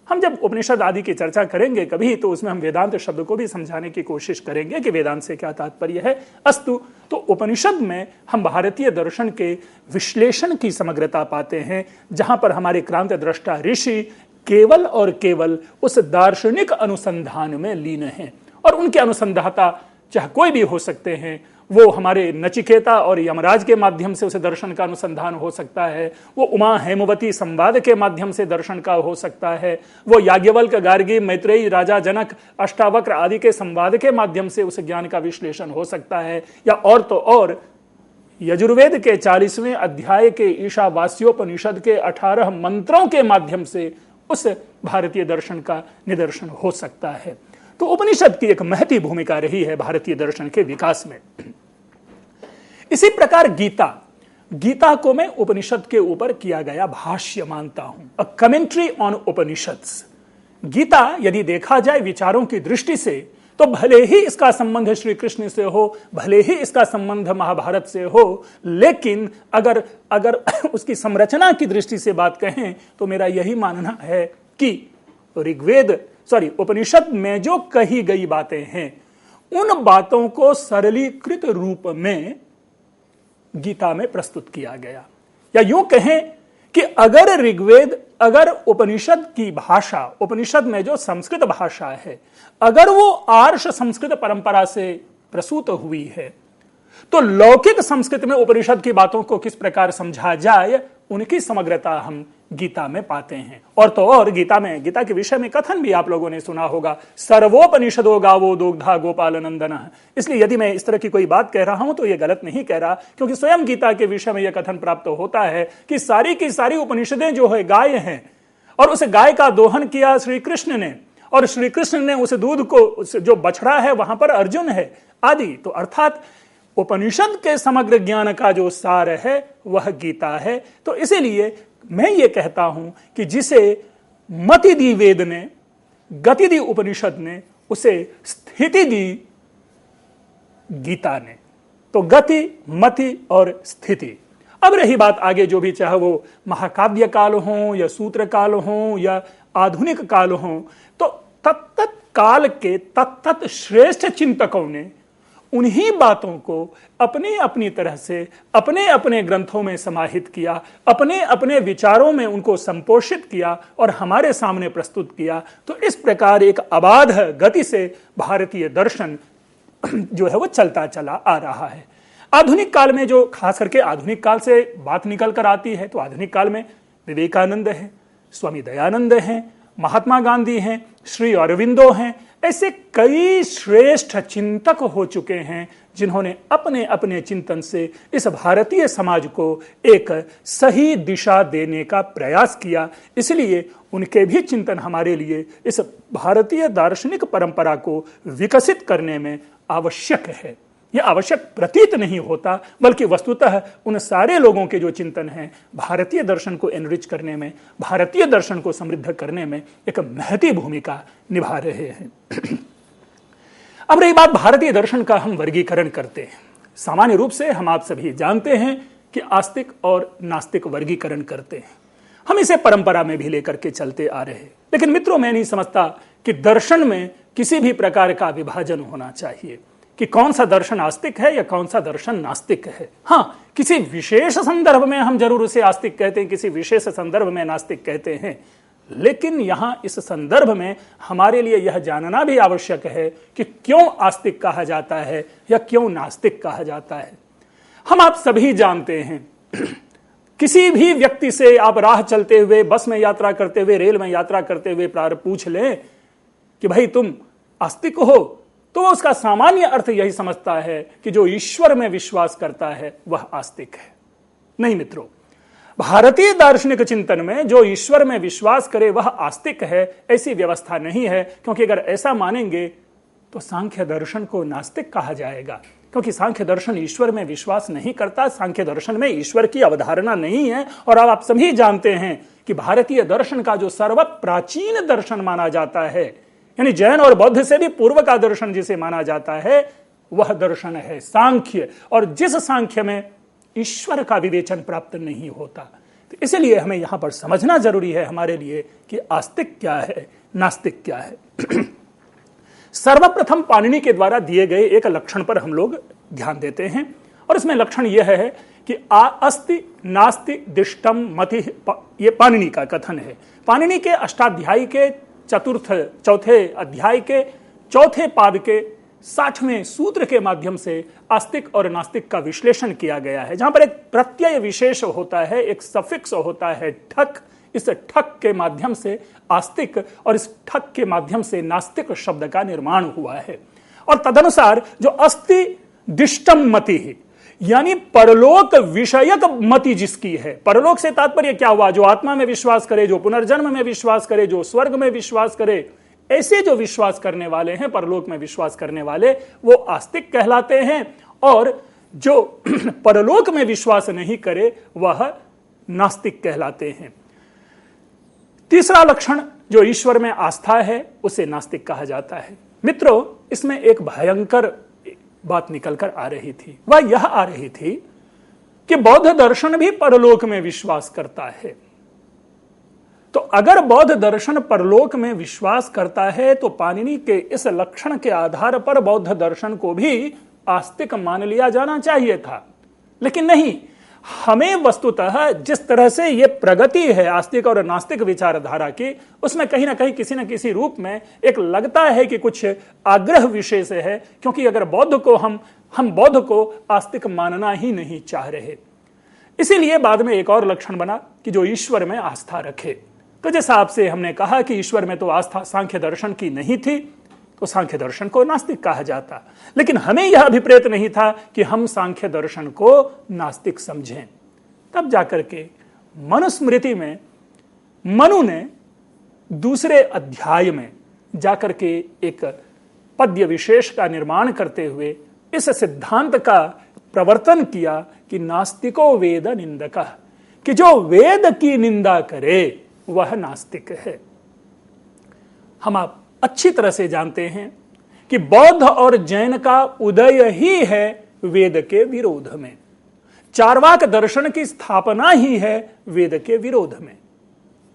हम जब उपनिषद आदि की चर्चा करेंगे कभी, तो उसमें हम वेदांत शब्द को भी समझाने की कोशिश करेंगे कि वेदांत से क्या तात्पर्य है। अस्तु, तो उपनिषद में हम भारतीय दर्शन के विश्लेषण की समग्रता पाते हैं, जहां पर हमारे क्रांत दृष्टा ऋषि केवल और केवल उस दार्शनिक अनुसंधान में लीन हैं, और उनके अनुसंधाता चाहे कोई भी हो सकते हैं। वो हमारे नचिकेता और यमराज के माध्यम से उसे दर्शन का अनुसंधान हो सकता है, वो उमा हेमवती संवाद के माध्यम से दर्शन का हो सकता है, वो याज्ञवल्क गार्गी मैत्रेयी राजा जनक अष्टावक्र आदि के संवाद के माध्यम से उस ज्ञान का विश्लेषण हो सकता है, या और तो और यजुर्वेद के 40वें अध्याय के ईशावास्योपनिषद के 18 मंत्रों के माध्यम से उस भारतीय दर्शन का निदर्शन हो सकता है। तो उपनिषद की एक महती भूमिका रही है भारतीय दर्शन के विकास में। इसी प्रकार गीता को मैं उपनिषद के ऊपर किया गया भाष्य मानता हूं, a commentary on Upanishads. Gita यदि देखा जाए विचारों की दृष्टि से, तो भले ही इसका संबंध श्री कृष्ण से हो, भले ही इसका संबंध महाभारत से हो, लेकिन अगर उसकी संरचना की दृष्टि से बात कहें तो मेरा यही मानना है कि उपनिषद में जो कही गई बातें हैं उन बातों को सरलीकृत रूप में गीता में प्रस्तुत किया गया। या यूं कहें कि अगर ऋग्वेद, अगर उपनिषद की भाषा, उपनिषद में जो संस्कृत भाषा है, अगर वो आर्ष संस्कृत परंपरा से प्रसूत हुई है, तो लौकिक संस्कृत में उपनिषद की बातों को किस प्रकार समझा जाए, उनकी समग्रता हम गीता में पाते हैं। और तो और गीता के विषय में कथन भी आप लोगों ने सुना होगा, सर्वोपनिषदो गावो दोग्धा गोपाल नंदन। इसलिए यदि मैं इस तरह की कोई बात कह रहा हूं तो यह गलत नहीं कह रहा, क्योंकि स्वयं गीता के विषय में यह कथन प्राप्त होता है कि सारी की सारी उपनिषदें जो है गाय हैं, और उस गाय का दोहन किया श्री कृष्ण ने, और श्री कृष्ण ने उस दूध को, जो बछड़ा है वहां पर अर्जुन है आदि। तो अर्थात उपनिषद के समग्र ज्ञान का जो सार है वह गीता है। तो इसीलिए मैं ये कहता हूं कि जिसे मति दी वेद ने, गति दी उपनिषद ने, उसे स्थिति दी गीता ने। तो गति, मति और स्थिति। अब रही बात आगे, जो भी चाहे वो महाकाव्य काल हो या सूत्र काल हो या आधुनिक काल हो, तो तत्त काल के तत्त श्रेष्ठ चिंतकों ने उन्हीं बातों को अपने अपनी तरह से अपने अपने ग्रंथों में समाहित किया, अपने अपने विचारों में उनको संपोषित किया और हमारे सामने प्रस्तुत किया। तो इस प्रकार एक अबाध गति से भारतीय दर्शन जो है वो चलता चला आ रहा है। आधुनिक काल में जो, खास करके आधुनिक काल से बात निकल कर आती है, तो आधुनिक काल में विवेकानंद है, स्वामी दयानंद हैं, महात्मा गांधी हैं, श्री अरविंदो हैं, ऐसे कई श्रेष्ठ चिंतक हो चुके हैं जिन्होंने अपने अपने चिंतन से इस भारतीय समाज को एक सही दिशा देने का प्रयास किया। इसलिए उनके भी चिंतन हमारे लिए इस भारतीय दार्शनिक परंपरा को विकसित करने में आवश्यक है। यह आवश्यक प्रतीत नहीं होता, बल्कि वस्तुतः उन सारे लोगों के जो चिंतन हैं भारतीय दर्शन को एनरिच करने में, भारतीय दर्शन को समृद्ध करने में एक महती भूमिका निभा रहे हैं। अब रही बात भारतीय दर्शन का हम वर्गीकरण करते हैं। सामान्य रूप से हम आप सभी जानते हैं कि आस्तिक और नास्तिक वर्गीकरण करते हैं। हम इसे परंपरा में भी लेकर के चलते आ रहे हैं। लेकिन मित्रों, मैं नहीं समझता कि दर्शन में किसी भी प्रकार का विभाजन होना चाहिए कि कौन सा दर्शन आस्तिक है या कौन सा दर्शन नास्तिक है। हां, किसी विशेष संदर्भ में हम जरूर उसे आस्तिक कहते हैं, किसी विशेष संदर्भ में नास्तिक कहते हैं। लेकिन यहां इस संदर्भ में हमारे लिए यह जानना भी आवश्यक है कि क्यों आस्तिक कहा जाता है या क्यों नास्तिक कहा जाता है। हम आप सभी जानते हैं, किसी भी व्यक्ति से आप राह चलते हुए, बस में यात्रा करते हुए, रेल में यात्रा करते हुए पूछ लें कि भाई तुम आस्तिक हो, तो उसका सामान्य अर्थ यही समझता है कि जो ईश्वर में विश्वास करता है वह आस्तिक है। नहीं मित्रों, भारतीय दार्शनिक चिंतन में जो ईश्वर में विश्वास करे वह आस्तिक है, ऐसी व्यवस्था नहीं है। क्योंकि अगर ऐसा मानेंगे तो सांख्य दर्शन को नास्तिक कहा जाएगा, क्योंकि सांख्य दर्शन ईश्वर में विश्वास नहीं करता। सांख्य दर्शन में ईश्वर की अवधारणा नहीं है। और अब आप सभी जानते हैं कि भारतीय दर्शन का जो सर्व प्राचीन दर्शन माना जाता है, यानी जैन और बौद्ध से भी पूर्व का दर्शन जिसे माना जाता है, वह दर्शन है सांख्य। और जिस सांख्य में ईश्वर का विवेचन प्राप्त नहीं होता, तो इसलिए हमें यहां पर समझना जरूरी है हमारे लिए कि आस्तिक क्या है, नास्तिक क्या है। सर्वप्रथम पाणिनि के द्वारा दिए गए एक लक्षण पर हम लोग ध्यान देते हैं, और इसमें लक्षण यह है कि अस्ति नास्ति दिष्टम मति। ये पाणिनि का कथन है। पाणिनि के अष्टाध्यायी के चौथे अध्याय के चौथे पाद के 60वें सूत्र के माध्यम से आस्तिक और नास्तिक का विश्लेषण किया गया है, जहां पर एक प्रत्यय विशेष होता है, एक सफिक्स होता है ठक। इस ठक के माध्यम से आस्तिक और इस ठक के माध्यम से नास्तिक शब्द का निर्माण हुआ है। और तदनुसार जो अस्ति दिष्टम मति है, यानी परलोक विषयक मति जिसकी है, परलोक से तात्पर्य क्या हुआ? जो आत्मा में विश्वास करे, जो पुनर्जन्म में विश्वास करे, जो स्वर्ग में विश्वास करे, ऐसे जो विश्वास करने वाले हैं, परलोक में विश्वास करने वाले, वो आस्तिक कहलाते हैं। और जो परलोक में विश्वास नहीं करे वह नास्तिक कहलाते हैं। तीसरा लक्षण जो ईश्वर में आस्था है, उसे नास्तिक कहा जाता है। मित्रों, इसमें एक भयंकर बात निकलकर आ रही थी। वह यह आ रही थी कि बौद्ध दर्शन भी परलोक में विश्वास करता है। तो अगर बौद्ध दर्शन परलोक में विश्वास करता है तो पाणिनि के इस लक्षण के आधार पर बौद्ध दर्शन को भी आस्तिक मान लिया जाना चाहिए था, लेकिन नहीं। हमें वस्तुतः जिस तरह से यह प्रगति है आस्तिक और नास्तिक विचारधारा की, उसमें कहीं ना कहीं किसी न किसी रूप में एक लगता है कि कुछ आग्रह विशेष है, क्योंकि अगर बौद्ध को हम बौद्ध को आस्तिक मानना ही नहीं चाह रहे। इसीलिए बाद में एक और लक्षण बना कि जो ईश्वर में आस्था रखे। तो जैसा आपसे हमने कहा कि ईश्वर में तो आस्था सांख्य दर्शन की नहीं थी, तो सांख्य दर्शन को नास्तिक कहा जाता, लेकिन हमें यह अभिप्रेत नहीं था कि हम सांख्य दर्शन को नास्तिक समझें। तब जाकर के मनुस्मृति में मनु ने दूसरे अध्याय में जाकर के एक पद्य विशेष का निर्माण करते हुए इस सिद्धांत का प्रवर्तन किया कि नास्तिको वेद निंदकः, कि जो वेद की निंदा करे वह नास्तिक है। हम आप अच्छी तरह से जानते हैं कि बौद्ध और जैन का उदय ही है वेद के विरोध में, चार्वाक दर्शन की स्थापना ही है वेद के विरोध में।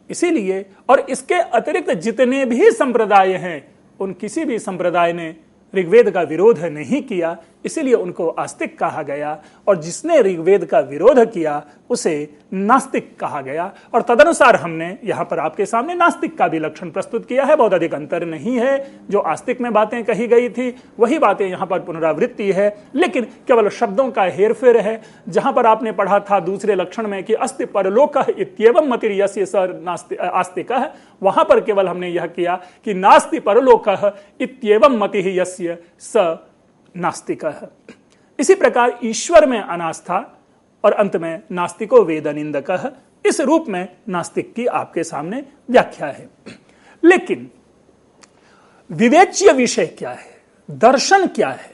इसीलिए और इसके अतिरिक्त जितने भी संप्रदाय हैं, उन किसी भी संप्रदाय ने ऋग्वेद का विरोध नहीं किया, इसीलिए उनको आस्तिक कहा गया, और जिसने ऋग्वेद का विरोध किया उसे नास्तिक कहा गया। और तदनुसार हमने यहां पर आपके सामने नास्तिक का भी लक्षण प्रस्तुत किया है। बहुत अधिक अंतर नहीं है, जो आस्तिक में बातें कही गई थी वही बातें यहां पर पुनरावृत्ति है, लेकिन केवल शब्दों का हेरफेर है। जहां पर आपने पढ़ा था दूसरे लक्षण में कि अस्ति परलोकः इत्येवं मतिर्यस्य स आस्तिकः, वहां पर केवल हमने यह किया कि नास्ति परलोकः इत्येवं मतिः यस्य स नास्तिकः। इसी प्रकार ईश्वर में अनास्था और अंत में नास्तिको वेद निंदकः, इस रूप में नास्तिक की आपके सामने व्याख्या है। लेकिन विवेच्य विषय क्या है, दर्शन क्या है?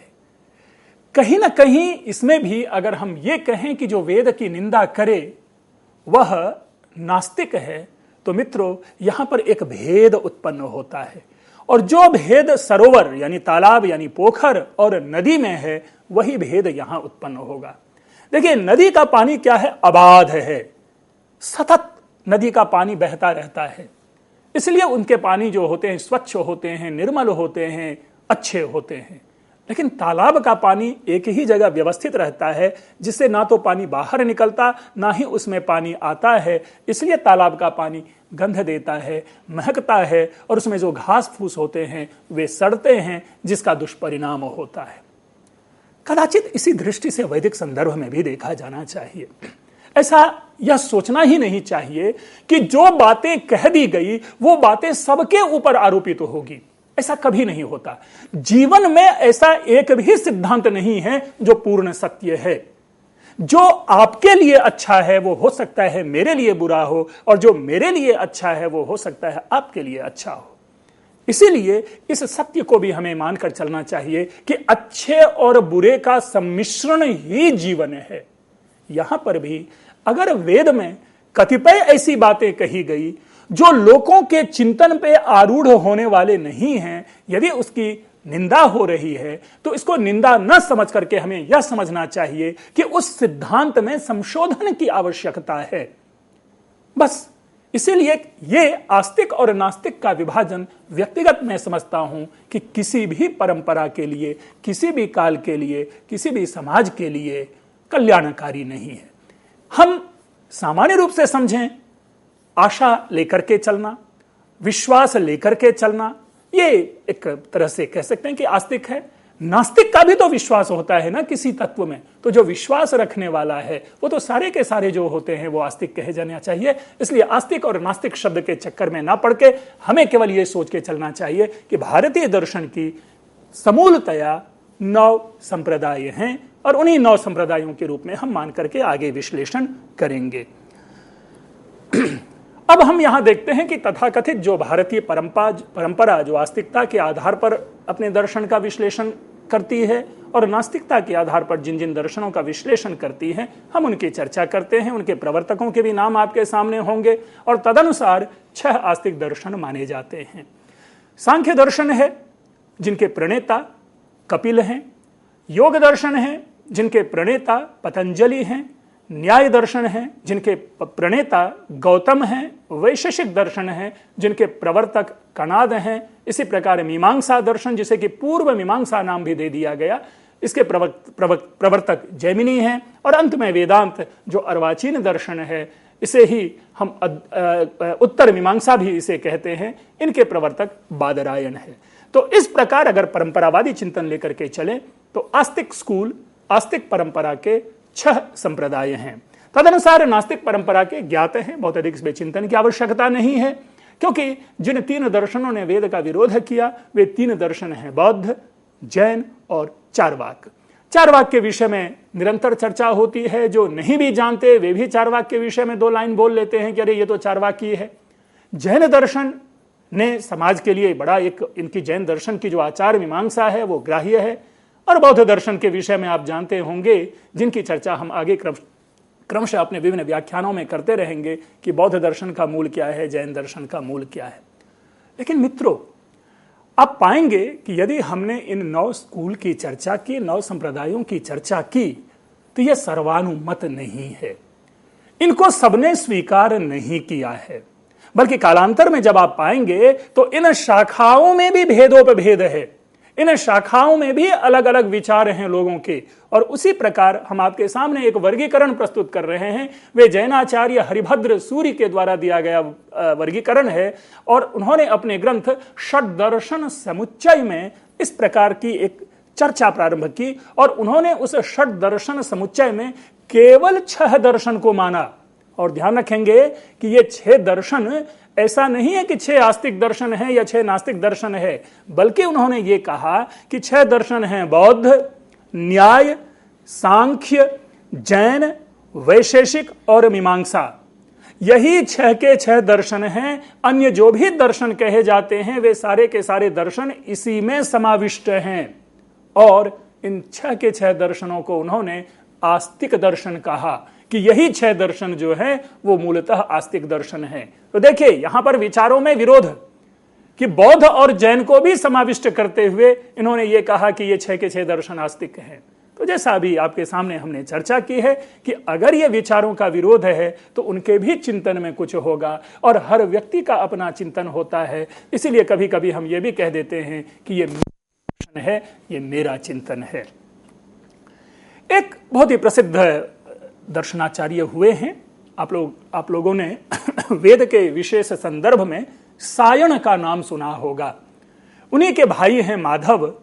कहीं ना कहीं इसमें भी अगर हम ये कहें कि जो वेद की निंदा करे वह नास्तिक है, तो मित्रों यहां पर एक भेद उत्पन्न होता है, और जो भेद सरोवर यानी तालाब यानी पोखर और नदी में है वही भेद यहां उत्पन्न होगा। देखिए, नदी का पानी क्या है? अबाध है, सतत नदी का पानी बहता रहता है, इसलिए उनके पानी जो होते हैं स्वच्छ होते हैं, निर्मल होते हैं, अच्छे होते हैं। लेकिन तालाब का पानी एक ही जगह व्यवस्थित रहता है, जिससे ना तो पानी बाहर निकलता ना ही उसमें पानी आता है, इसलिए तालाब का पानी गंध देता है, महकता है, और उसमें जो घास फूस होते हैं वे सड़ते हैं, जिसका दुष्परिणाम होता है। कदाचित इसी दृष्टि से वैदिक संदर्भ में भी देखा जाना चाहिए। ऐसा यह सोचना ही नहीं चाहिए कि जो बातें कह दी गई वो बातें सबके ऊपर आरोपित होगी, ऐसा कभी नहीं होता। जीवन में ऐसा एक भी सिद्धांत नहीं है जो पूर्ण सत्य है। जो आपके लिए अच्छा है वो हो सकता है मेरे लिए बुरा हो, और जो मेरे लिए अच्छा है वो हो सकता है आपके लिए अच्छा हो। इसीलिए इस सत्य को भी हमें मानकर चलना चाहिए कि अच्छे और बुरे का सम्मिश्रण ही जीवन है। यहां पर भी अगर वेद में कतिपय ऐसी बातें कही गई जो लोगों के चिंतन पे आरूढ़ होने वाले नहीं हैं, यदि उसकी निंदा हो रही है तो इसको निंदा न समझ करके हमें यह समझना चाहिए कि उस सिद्धांत में संशोधन की आवश्यकता है, बस। इसीलिए ये आस्तिक और नास्तिक का विभाजन व्यक्तिगत मैं समझता हूं कि किसी भी परंपरा के लिए, किसी भी काल के लिए, किसी भी समाज के लिए कल्याणकारी नहीं है। हम सामान्य रूप से समझें, आशा लेकर के चलना, विश्वास लेकर के चलना, ये एक तरह से कह सकते हैं कि आस्तिक है। नास्तिक का भी तो विश्वास होता है ना किसी तत्व में, तो जो विश्वास रखने वाला है वो तो सारे के सारे जो होते हैं वो आस्तिक कहे जाना चाहिए। इसलिए आस्तिक और नास्तिक शब्द के चक्कर में ना पड़ के हमें केवल ये सोच के चलना चाहिए कि भारतीय दर्शन की समूलतया 9 संप्रदाय हैं, और उन्हीं 9 संप्रदायों के रूप में हम मान करके आगे विश्लेषण करेंगे। अब हम यहां देखते हैं कि तथाकथित जो भारतीय परंपरा जो आस्तिकता के आधार पर अपने दर्शन का विश्लेषण करती है और नास्तिकता के आधार पर जिन जिन दर्शनों का विश्लेषण करती है, हम उनकी चर्चा करते हैं। उनके प्रवर्तकों के भी नाम आपके सामने होंगे, और तदनुसार 6 आस्तिक दर्शन माने जाते हैं। सांख्य दर्शन है जिनके प्रणेता कपिल हैं, योग दर्शन है जिनके प्रणेता पतंजलि हैं, न्याय दर्शन हैं जिनके प्रणेता गौतम हैं, वैशेषिक दर्शन हैं जिनके प्रवर्तक कणाद हैं, इसी प्रकार मीमांसा दर्शन जिसे कि पूर्व मीमांसा नाम भी दे दिया गया, इसके प्रवर्तक जैमिनी हैं, और अंत में वेदांत जो अर्वाचीन दर्शन है, इसे ही हम उत्तर मीमांसा भी इसे कहते हैं, इनके प्रवर्तक बादरायण है। तो इस प्रकार अगर परंपरावादी चिंतन लेकर के चले तो आस्तिक स्कूल, आस्तिक परंपरा के 6 संप्रदाय हैं। तदनुसार नास्तिक परंपरा के ज्ञात हैं, बहुत अधिक इसमें चिंतन की आवश्यकता नहीं है, क्योंकि जिन 3 दर्शनों ने वेद का विरोध किया वे 3 दर्शन हैं, बौद्ध, जैन और चार्वाक। चार्वाक के विषय में निरंतर चर्चा होती है, जो नहीं भी जानते वे भी चार्वाक के विषय में 2 लाइन बोल लेते हैं कि अरे ये तो चार्वाकी है। जैन दर्शन ने समाज के लिए बड़ा एक, इनकी जैन दर्शन की जो आचार मीमांसा है वो ग्राह्य है, और बौद्ध दर्शन के विषय में आप जानते होंगे, जिनकी चर्चा हम आगे क्रमशः अपने विभिन्न व्याख्यानों में करते रहेंगे कि बौद्ध दर्शन का मूल क्या है, जैन दर्शन का मूल क्या है। लेकिन मित्रों, आप पाएंगे कि यदि हमने इन 9 स्कूल की चर्चा की, 9 संप्रदायों की चर्चा की, तो यह सर्वानुमत नहीं है, इनको सबने स्वीकार नहीं किया है, बल्कि कालांतर में जब आप पाएंगे तो इन शाखाओं में भी भेदोपभेद है, इन शाखाओं में भी अलग अलग विचार हैं लोगों के। और उसी प्रकार हम आपके सामने एक वर्गीकरण प्रस्तुत कर रहे हैं, वे जैनाचार्य हरिभद्र सूरि के द्वारा दिया गया वर्गीकरण है, और उन्होंने अपने ग्रंथ षड्दर्शन समुच्चय में इस प्रकार की एक चर्चा प्रारंभ की, और उन्होंने उस षड्दर्शन समुच्चय में केवल 6 दर्शन को माना। और ध्यान रखेंगे कि ये 6 दर्शन ऐसा नहीं है कि 6 आस्तिक दर्शन है या 6 नास्तिक दर्शन है, बल्कि उन्होंने ये कहा कि 6 दर्शन हैं, बौद्ध, न्याय, सांख्य, जैन, वैशेषिक और मीमांसा। यही 6 के 6 दर्शन हैं। अन्य जो भी दर्शन कहे जाते हैं वे सारे के सारे दर्शन इसी में समाविष्ट हैं, और इन 6 के 6 दर्शनों को उन्होंने आस्तिक दर्शन कहा कि यही 6 दर्शन जो है वो मूलतः आस्तिक दर्शन है। तो देखिए यहां पर विचारों में विरोध कि बौद्ध और जैन को भी समाविष्ट करते हुए इन्होंने ये कहा कि ये 6 के 6 दर्शन आस्तिक हैं। तो जैसा अभी आपके सामने हमने चर्चा की है कि अगर ये विचारों का विरोध है तो उनके भी चिंतन में कुछ होगा, और हर व्यक्ति का अपना चिंतन होता है। इसीलिए कभी कभी हम ये भी कह देते हैं कि ये मेरा दर्शन है, ये मेरा चिंतन है। एक बहुत ही प्रसिद्ध दर्शनाचार्य हुए हैं, आप लोगों ने वेद के विशेष संदर्भ में सायण का नाम सुना होगा। उन्हीं के भाई हैं माधव,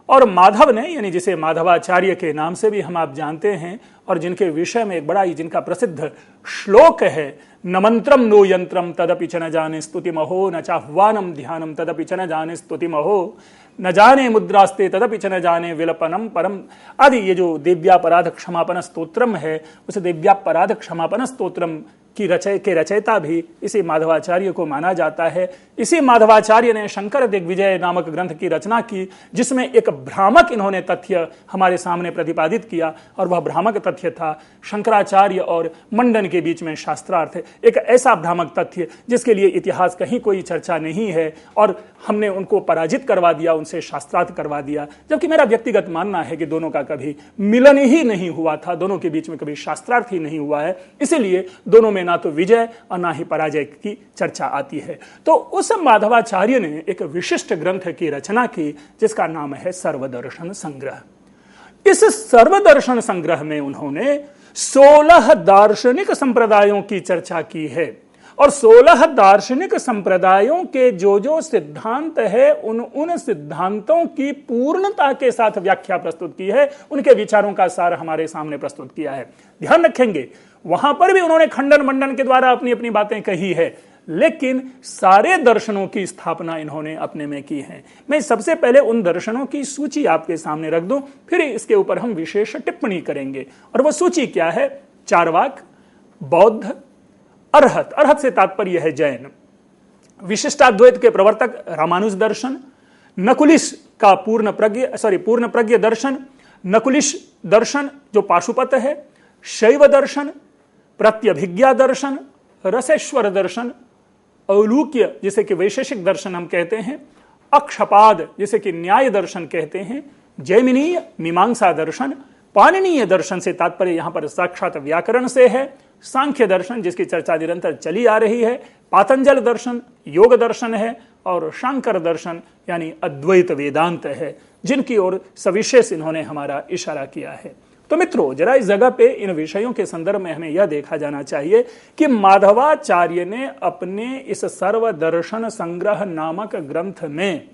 और माधव ने, यानी जिसे माधवाचार्य के नाम से भी हम आप जानते हैं, और जिनके विषय में एक बड़ा ही जिनका प्रसिद्ध श्लोक है, न मंत्रम नो यंत्रम तदपि च न जाने स्तुतिमहो, न चाह्वानम ध्यानम तदपि च न जाने स्तुतिमहो, न जाने मुद्रास्ते तदपि च न जाने विलपनम परम आदि। ये जो दिव्यापराध क्षमापन स्तोत्रम है, उस दिव्यापराध क्षमापन स्तोत्रम की रचयिता भी इसी माधवाचार्य को माना जाता है। इसी माधवाचार्य ने शंकर दिग्विजय नामक ग्रंथ की रचना की, जिसमें एक भ्रामक इन्होंने तथ्य हमारे सामने प्रतिपादित किया, और वह भ्रामक तथ्य था शंकराचार्य और मंडन के बीच में शास्त्रार्थ, एक ऐसा भ्रामक तथ्य जिसके लिए इतिहास कहीं कोई चर्चा नहीं है, और हमने उनको पराजित करवा दिया, उनसे शास्त्रार्थ करवा दिया। जबकि मेरा व्यक्तिगत मानना है कि दोनों का कभी मिलन ही नहीं हुआ था, दोनों के बीच में कभी शास्त्रार्थ ही नहीं हुआ है, इसीलिए दोनों में ना तो विजय और ना ही पराजय की चर्चा आती है। तो उस माधवाचार्य ने एक विशिष्ट ग्रंथ की रचना की जिसका नाम है सर्वदर्शन संग्रह। इस सर्वदर्शन संग्रह में उन्होंने 16 दार्शनिक संप्रदायों की चर्चा की है, और 16 दार्शनिक संप्रदायों के जो सिद्धांत है उन सिद्धांतों की पूर्णता के साथ व्याख्या प्रस्तुत की है, उनके विचारों का सार हमारे सामने प्रस्तुत किया है। ध्यान रखेंगे वहां पर भी उन्होंने खंडन मंडन के द्वारा अपनी अपनी बातें कही है, लेकिन सारे दर्शनों की स्थापना इन्होंने अपने में की है। मैं सबसे पहले उन दर्शनों की सूची आपके सामने रख दूं, फिर इसके ऊपर हम विशेष टिप्पणी करेंगे। और वह सूची क्या है? चार्वाक, बौद्ध, अर्हत, अर्हत से तात्पर्य है जैन, विशिष्टाद्वैत के प्रवर्तक रामानुज दर्शन, नकुलिश का पूर्ण प्रज्ञ दर्शन, नकुलिश दर्शन जो पाशुपत है, शैव दर्शन, प्रत्यभिज्ञा दर्शन, रसेश्वर दर्शन, औलूक्य जिसे कि वैशेषिक दर्शन हम कहते हैं, अक्षपाद जिसे कि न्याय दर्शन कहते हैं, जैमिनीय मीमांसा दर्शन, पाणिनीय दर्शन से तात्पर्य यहां पर साक्षात व्याकरण से है, सांख्य दर्शन जिसकी चर्चा निरंतर चली आ रही है, पातंजल दर्शन योग दर्शन है, और शांकर दर्शन यानी अद्वैत वेदांत है, जिनकी ओर सविशेष इन्होंने हमारा इशारा किया है। तो मित्रों, जरा इस जगह पे इन विषयों के संदर्भ में हमें यह देखा जाना चाहिए कि माधवाचार्य ने अपने इस सर्वदर्शन संग्रह नामक ग्रंथ में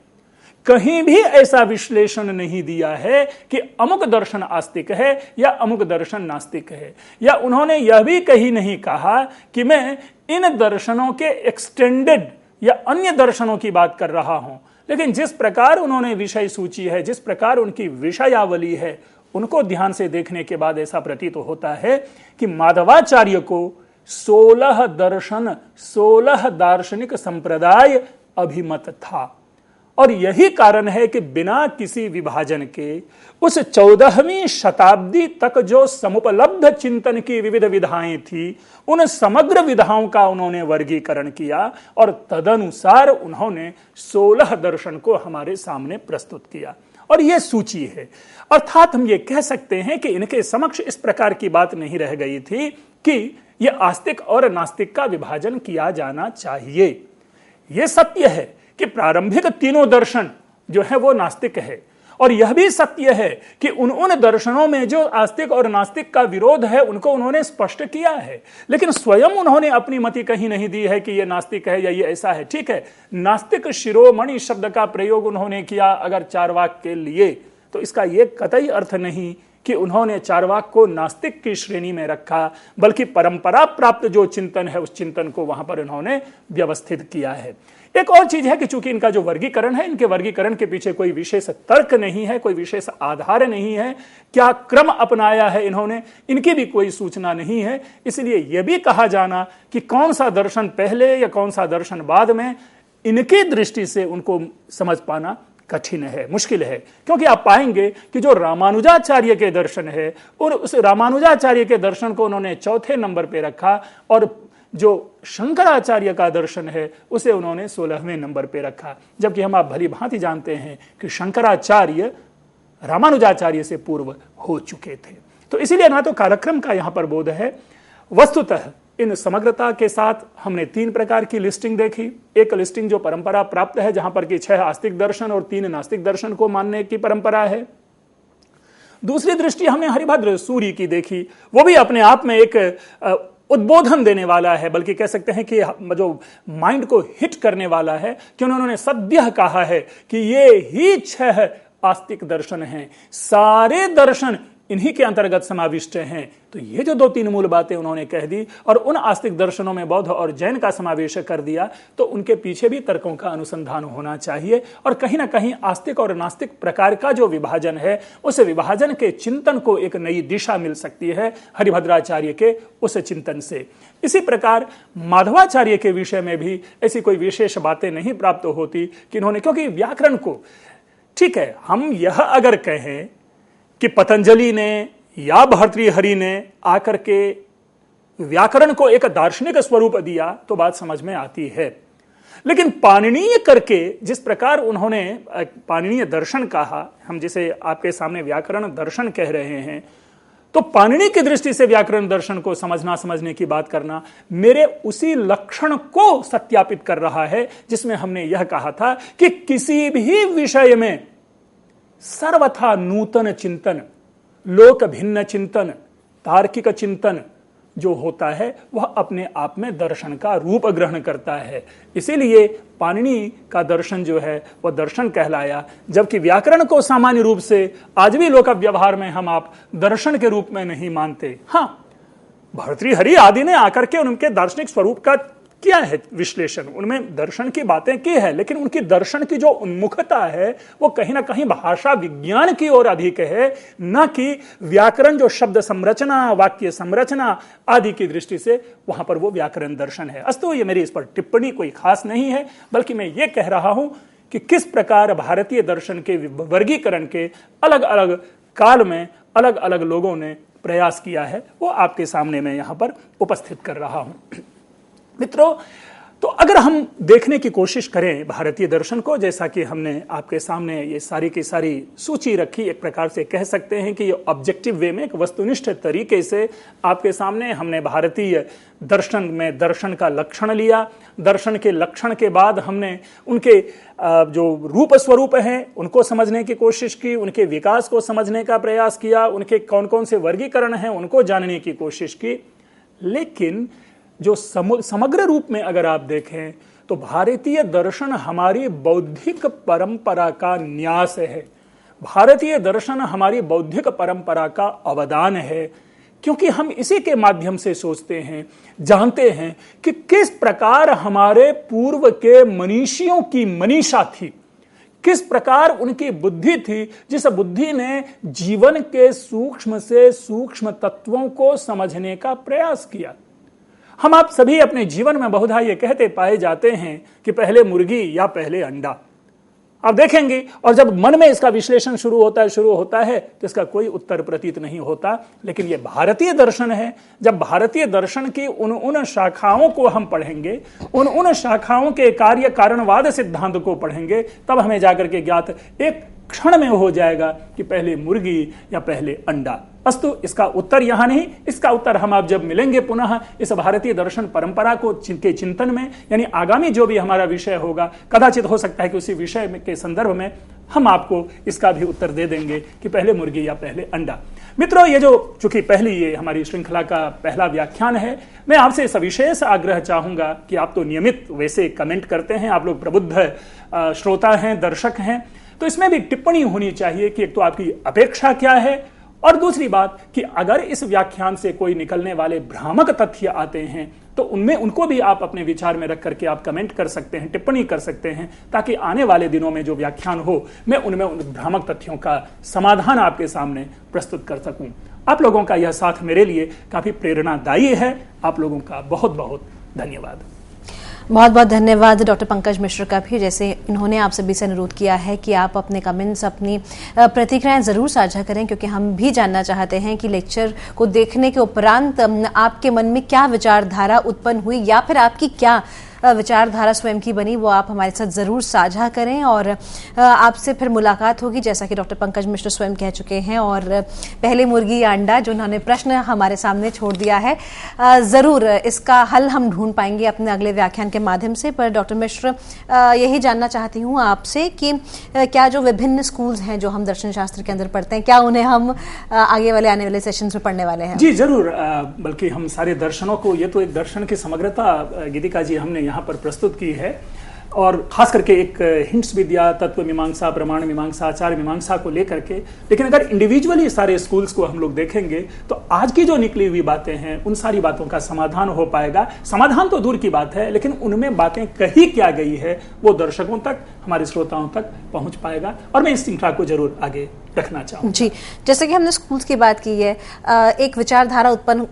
कहीं भी ऐसा विश्लेषण नहीं दिया है कि अमुक दर्शन आस्तिक है या अमुक दर्शन नास्तिक है, या उन्होंने यह भी कहीं नहीं कहा कि मैं इन दर्शनों के एक्सटेंडेड या अन्य दर्शनों की बात कर रहा हूं। लेकिन जिस प्रकार उन्होंने विषय सूची है, जिस प्रकार उनकी विषयावली है, उनको ध्यान से देखने के बाद ऐसा प्रतीत होता है कि माधवाचार्य को 16 दर्शन 16 दार्शनिक संप्रदाय अभिमत था, और यही कारण है कि बिना किसी विभाजन के उस 14वीं शताब्दी तक जो समुपलब्ध चिंतन की विविध विधाएं थी, उन समग्र विधाओं का उन्होंने वर्गीकरण किया और तदनुसार उन्होंने 16 दर्शन को हमारे सामने प्रस्तुत किया। और यह सूची है, अर्थात हम ये कह सकते हैं कि इनके समक्ष इस प्रकार की बात नहीं रह गई थी कि यह आस्तिक और नास्तिक का विभाजन किया जाना चाहिए। यह सत्य है कि प्रारंभिक तीनों दर्शन जो है वो नास्तिक है, और यह भी सत्य है कि उन दर्शनों में जो आस्तिक और नास्तिक का विरोध है उनको उन्होंने स्पष्ट किया है, लेकिन स्वयं उन्होंने अपनी मति कहीं नहीं दी है कि यह नास्तिक है या ये ऐसा है। ठीक है, नास्तिक शिरोमणि शब्द का प्रयोग उन्होंने किया अगर चार्वाक के लिए, तो इसका यह कतई अर्थ नहीं कि उन्होंने चार्वाक को नास्तिक की श्रेणी में रखा, बल्कि परंपरा प्राप्त जो चिंतन है उस चिंतन को वहां पर उन्होंने व्यवस्थित किया है। एक और चीज है कि चूंकि इनका जो वर्गीकरण है, इनके वर्गीकरण के पीछे कोई विशेष तर्क नहीं है, कोई विशेष आधार नहीं है, क्या क्रम अपनाया है इन्होंने, इनकी भी कोई सूचना नहीं है। इसलिए यह भी कहा जाना कि कौन सा दर्शन पहले या कौन सा दर्शन बाद में, इनकी दृष्टि से उनको समझ पाना कठिन है, मुश्किल है। क्योंकि आप पाएंगे कि जो रामानुजाचार्य के दर्शन है, और उस रामानुजाचार्य के दर्शन को उन्होंने चौथे नंबर पे रखा, और जो शंकराचार्य का दर्शन है उसे उन्होंने 16वें नंबर पे रखा, जबकि हम आप भली भांति जानते हैं कि शंकराचार्य रामानुजाचार्य से पूर्व हो चुके थे। तो इसीलिए ना तो कार्यक्रम का यहां पर बोध है। वस्तुतः इन समग्रता के साथ हमने 3 प्रकार की लिस्टिंग देखी। एक लिस्टिंग जो परंपरा प्राप्त है, जहां पर कि 6 आस्तिक दर्शन और 3 नास्तिक दर्शन को मानने की परंपरा है। दूसरी दृष्टि हमने हरिभद्र सूरी की देखी, वो भी अपने आप में एक उद्बोधन देने वाला है, बल्कि कह सकते हैं कि जो माइंड को हिट करने वाला है, कि उन्होंने सद्यः कहा है कि ये ही 6 आस्तिक दर्शन हैं, सारे दर्शन इन्हीं के अंतर्गत समाविष्ट हैं। तो ये जो 2-3 मूल बातें उन्होंने कह दी और उन आस्तिक दर्शनों में बौद्ध और जैन का समावेश कर दिया, तो उनके पीछे भी तर्कों का अनुसंधान होना चाहिए। और कहीं ना कहीं आस्तिक और नास्तिक प्रकार का जो विभाजन है, उस विभाजन के चिंतन को एक नई दिशा मिल सकती है हरिभद्राचार्य के उस चिंतन से। इसी प्रकार माधवाचार्य के विषय में भी ऐसी कोई विशेष बातें नहीं प्राप्त होती कि इन्होंने, क्योंकि व्याकरण को, ठीक है, हम यह अगर कहें कि पतंजलि ने या भर्तृहरि ने आकर के व्याकरण को एक दार्शनिक स्वरूप दिया तो बात समझ में आती है, लेकिन पाणिनीय करके जिस प्रकार उन्होंने पाणिनीय दर्शन कहा, हम जिसे आपके सामने व्याकरण दर्शन कह रहे हैं, तो पाणिनी की दृष्टि से व्याकरण दर्शन को समझने की बात करना मेरे उसी लक्षण को सत्यापित कर रहा है जिसमें हमने यह कहा था कि किसी भी विषय में सर्वथा नूतन चिंतन, लोक भिन्न चिंतन, तार्किक चिंतन जो होता है वह अपने आप में दर्शन का रूप ग्रहण करता है। इसीलिए पाणिनि का दर्शन जो है वह दर्शन कहलाया, जबकि व्याकरण को सामान्य रूप से आज भी लोक व्यवहार में हम आप दर्शन के रूप में नहीं मानते। हाँ, भर्तृहरि आदि ने आकर के उनके दार्शनिक स्वरूप का किया है विश्लेषण, उनमें दर्शन की बातें की है, लेकिन उनकी दर्शन की जो उन्मुखता है वो कहीं ना कहीं भाषा विज्ञान की ओर अधिक है, न कि व्याकरण जो शब्द संरचना, वाक्य संरचना आदि की दृष्टि से वहां पर वो व्याकरण दर्शन है। अस्तु ये मेरी इस पर टिप्पणी कोई खास नहीं है, बल्कि मैं ये कह रहा हूं कि किस प्रकार भारतीय दर्शन के वर्गीकरण के अलग अलग काल में अलग अलग लोगों ने प्रयास किया है, वो आपके सामने मैं यहां पर उपस्थित कर रहा हूं। मित्रों, तो अगर हम देखने की कोशिश करें भारतीय दर्शन को, जैसा कि हमने आपके सामने ये सारी की सारी सूची रखी, एक प्रकार से कह सकते हैं कि ये ऑब्जेक्टिव वे में, एक वस्तुनिष्ठ तरीके से आपके सामने हमने भारतीय दर्शन में दर्शन का लक्षण लिया। दर्शन के लक्षण के बाद हमने उनके जो रूप स्वरूप हैं उनको समझने की कोशिश की, उनके विकास को समझने का प्रयास किया, उनके कौन कौन से वर्गीकरण हैं उनको जानने की कोशिश की। लेकिन जो समग्र रूप में अगर आप देखें तो भारतीय दर्शन हमारी बौद्धिक परंपरा का न्यास है। भारतीय दर्शन हमारी बौद्धिक परंपरा का अवदान है, क्योंकि हम इसी के माध्यम से सोचते हैं, जानते हैं कि किस प्रकार हमारे पूर्व के मनीषियों की मनीषा थी, किस प्रकार उनकी बुद्धि थी, जिस बुद्धि ने जीवन के सूक्ष्म से सूक्ष्म तत्वों को समझने का प्रयास किया। हम आप सभी अपने जीवन में बहुधा ये कहते पाए जाते हैं कि पहले मुर्गी या पहले अंडा। आप देखेंगे, और जब मन में इसका विश्लेषण शुरू होता है तो इसका कोई उत्तर प्रतीत नहीं होता। लेकिन ये भारतीय दर्शन है। जब भारतीय दर्शन की उन शाखाओं को हम पढ़ेंगे, उन शाखाओं के कार्य कारणवाद सिद्धांत को पढ़ेंगे, तब हमें जाकर के ज्ञात एक क्षण में हो जाएगा कि पहले मुर्गी या पहले अंडा। अस्तु, इसका उत्तर यहां नहीं, इसका उत्तर हम आप जब मिलेंगे पुनः इस भारतीय दर्शन परंपरा को के चिंतन में, यानी आगामी जो भी हमारा विषय होगा, कदाचित हो सकता है कि उसी विषय के संदर्भ में हम आपको इसका भी उत्तर दे देंगे कि पहले मुर्गी या पहले अंडा। मित्रों, ये जो चूंकि पहली ये हमारी श्रृंखला का पहला व्याख्यान है, मैं आपसे सविशेष आग्रह चाहूंगा कि आप तो नियमित वैसे कमेंट करते हैं, आप लोग प्रबुद्ध श्रोता हैं, दर्शक हैं, तो इसमें भी टिप्पणी होनी चाहिए कि एक तो आपकी अपेक्षा क्या है, और दूसरी बात कि अगर इस व्याख्यान से कोई निकलने वाले भ्रामक तथ्य आते हैं तो उनमें उनको भी आप अपने विचार में रख करके आप कमेंट कर सकते हैं, टिप्पणी कर सकते हैं, ताकि आने वाले दिनों में जो व्याख्यान हो मैं उनमें उन भ्रामक तथ्यों का समाधान आपके सामने प्रस्तुत कर सकूं। आप लोगों का यह साथ मेरे लिए काफी प्रेरणादायी है। आप लोगों का बहुत बहुत धन्यवाद। बहुत बहुत धन्यवाद डॉक्टर पंकज मिश्र का भी। जैसे इन्होंने आप सभी से अनुरोध किया है कि आप अपने कमेंट्स, अपनी प्रतिक्रियाएं जरूर साझा करें, क्योंकि हम भी जानना चाहते हैं कि लेक्चर को देखने के उपरांत आपके मन में क्या विचारधारा उत्पन्न हुई, या फिर आपकी क्या विचारधारा स्वयं की बनी, वो आप हमारे साथ जरूर साझा करें। और आपसे फिर मुलाकात होगी, जैसा कि डॉक्टर पंकज मिश्र स्वयं कह चुके हैं। और पहले मुर्गी या अंडा जो उन्होंने प्रश्न हमारे सामने छोड़ दिया है, जरूर इसका हल हम ढूंढ पाएंगे अपने अगले व्याख्यान के माध्यम से। पर डॉक्टर मिश्र, यही जानना चाहती हूँ आपसे कि क्या जो विभिन्न स्कूल्स हैं जो हम दर्शन शास्त्र के अंदर पढ़ते हैं, क्या उन्हें हम आगे वाले आने वाले सेशंस में पढ़ने वाले हैं? जी जरूर, बल्कि हम सारे दर्शनों को, ये तो एक दर्शन की समग्रता गीतिका जी हमने यहाँ पर प्रस्तुत की है, और खास करके एक हिंट्स भी दिया तत्व मीमांसा, प्रमाण मीमांसा, आचार मीमांसा को लेकर के। लेकिन अगर इंडिविजुअली सारे स्कूल्स को हम लोग देखेंगे तो आज की जो निकली हुई बातें हैं उन सारी बातों का समाधान हो पाएगा। समाधान तो दूर की बात है, लेकिन उनमें बातें कही क्या गई है वो दर्शकों तक, हमारे श्रोताओं तक पहुंच पाएगा, और मैं इस श्रृंखला को जरूर आगे रखना चाहूँगा। जी, जैसे कि हमने स्कूल्स की बात की है, एक विचारधारा उत्पन्न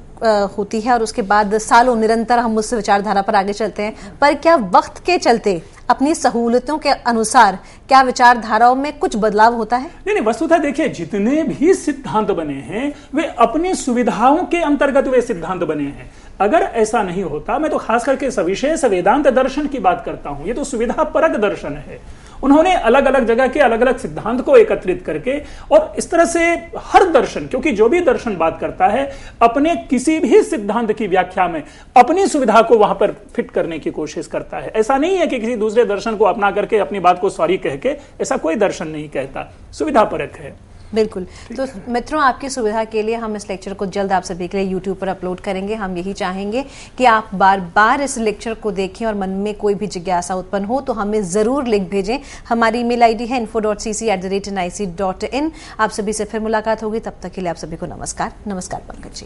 होती है और उसके बाद सालों निरंतर हम उस विचारधारा पर आगे चलते हैं, पर क्या वक्त के चलते अपनी सहूलियतों के अनुसार क्या विचारधाराओं में कुछ बदलाव होता है? नहीं, वस्तुतः देखिए, जितने भी सिद्धांत बने हैं वे अपनी सुविधाओं के अंतर्गत वे सिद्धांत बने हैं। अगर ऐसा नहीं होता, मैं तो खास करके सविशेष वेदांत दर्शन की बात करता हूं, ये तो सुविधा परक दर्शन है। उन्होंने अलग अलग जगह के अलग अलग सिद्धांत को एकत्रित करके, और इस तरह से हर दर्शन, क्योंकि जो भी दर्शन बात करता है अपने किसी भी सिद्धांत की व्याख्या में अपनी सुविधा को वहां पर फिट करने की कोशिश करता है। ऐसा नहीं है कि किसी दूसरे दर्शन को अपना करके अपनी बात को सॉरी कह के, ऐसा कोई दर्शन नहीं कहता, सुविधा परक है। बिल्कुल। तो मित्रों, आपकी सुविधा के लिए हम इस लेक्चर को जल्द आप सभी के लिए YouTube पर अपलोड करेंगे। हम यही चाहेंगे कि आप बार बार इस लेक्चर को देखें, और मन में कोई भी जिज्ञासा उत्पन्न हो तो हमें जरूर लिख भेजें। हमारी ईमेल आईडी है info.cc@nic.in। आप सभी से फिर मुलाकात होगी, तब तक के लिए आप सभी को नमस्कार। नमस्कार पंकज जी।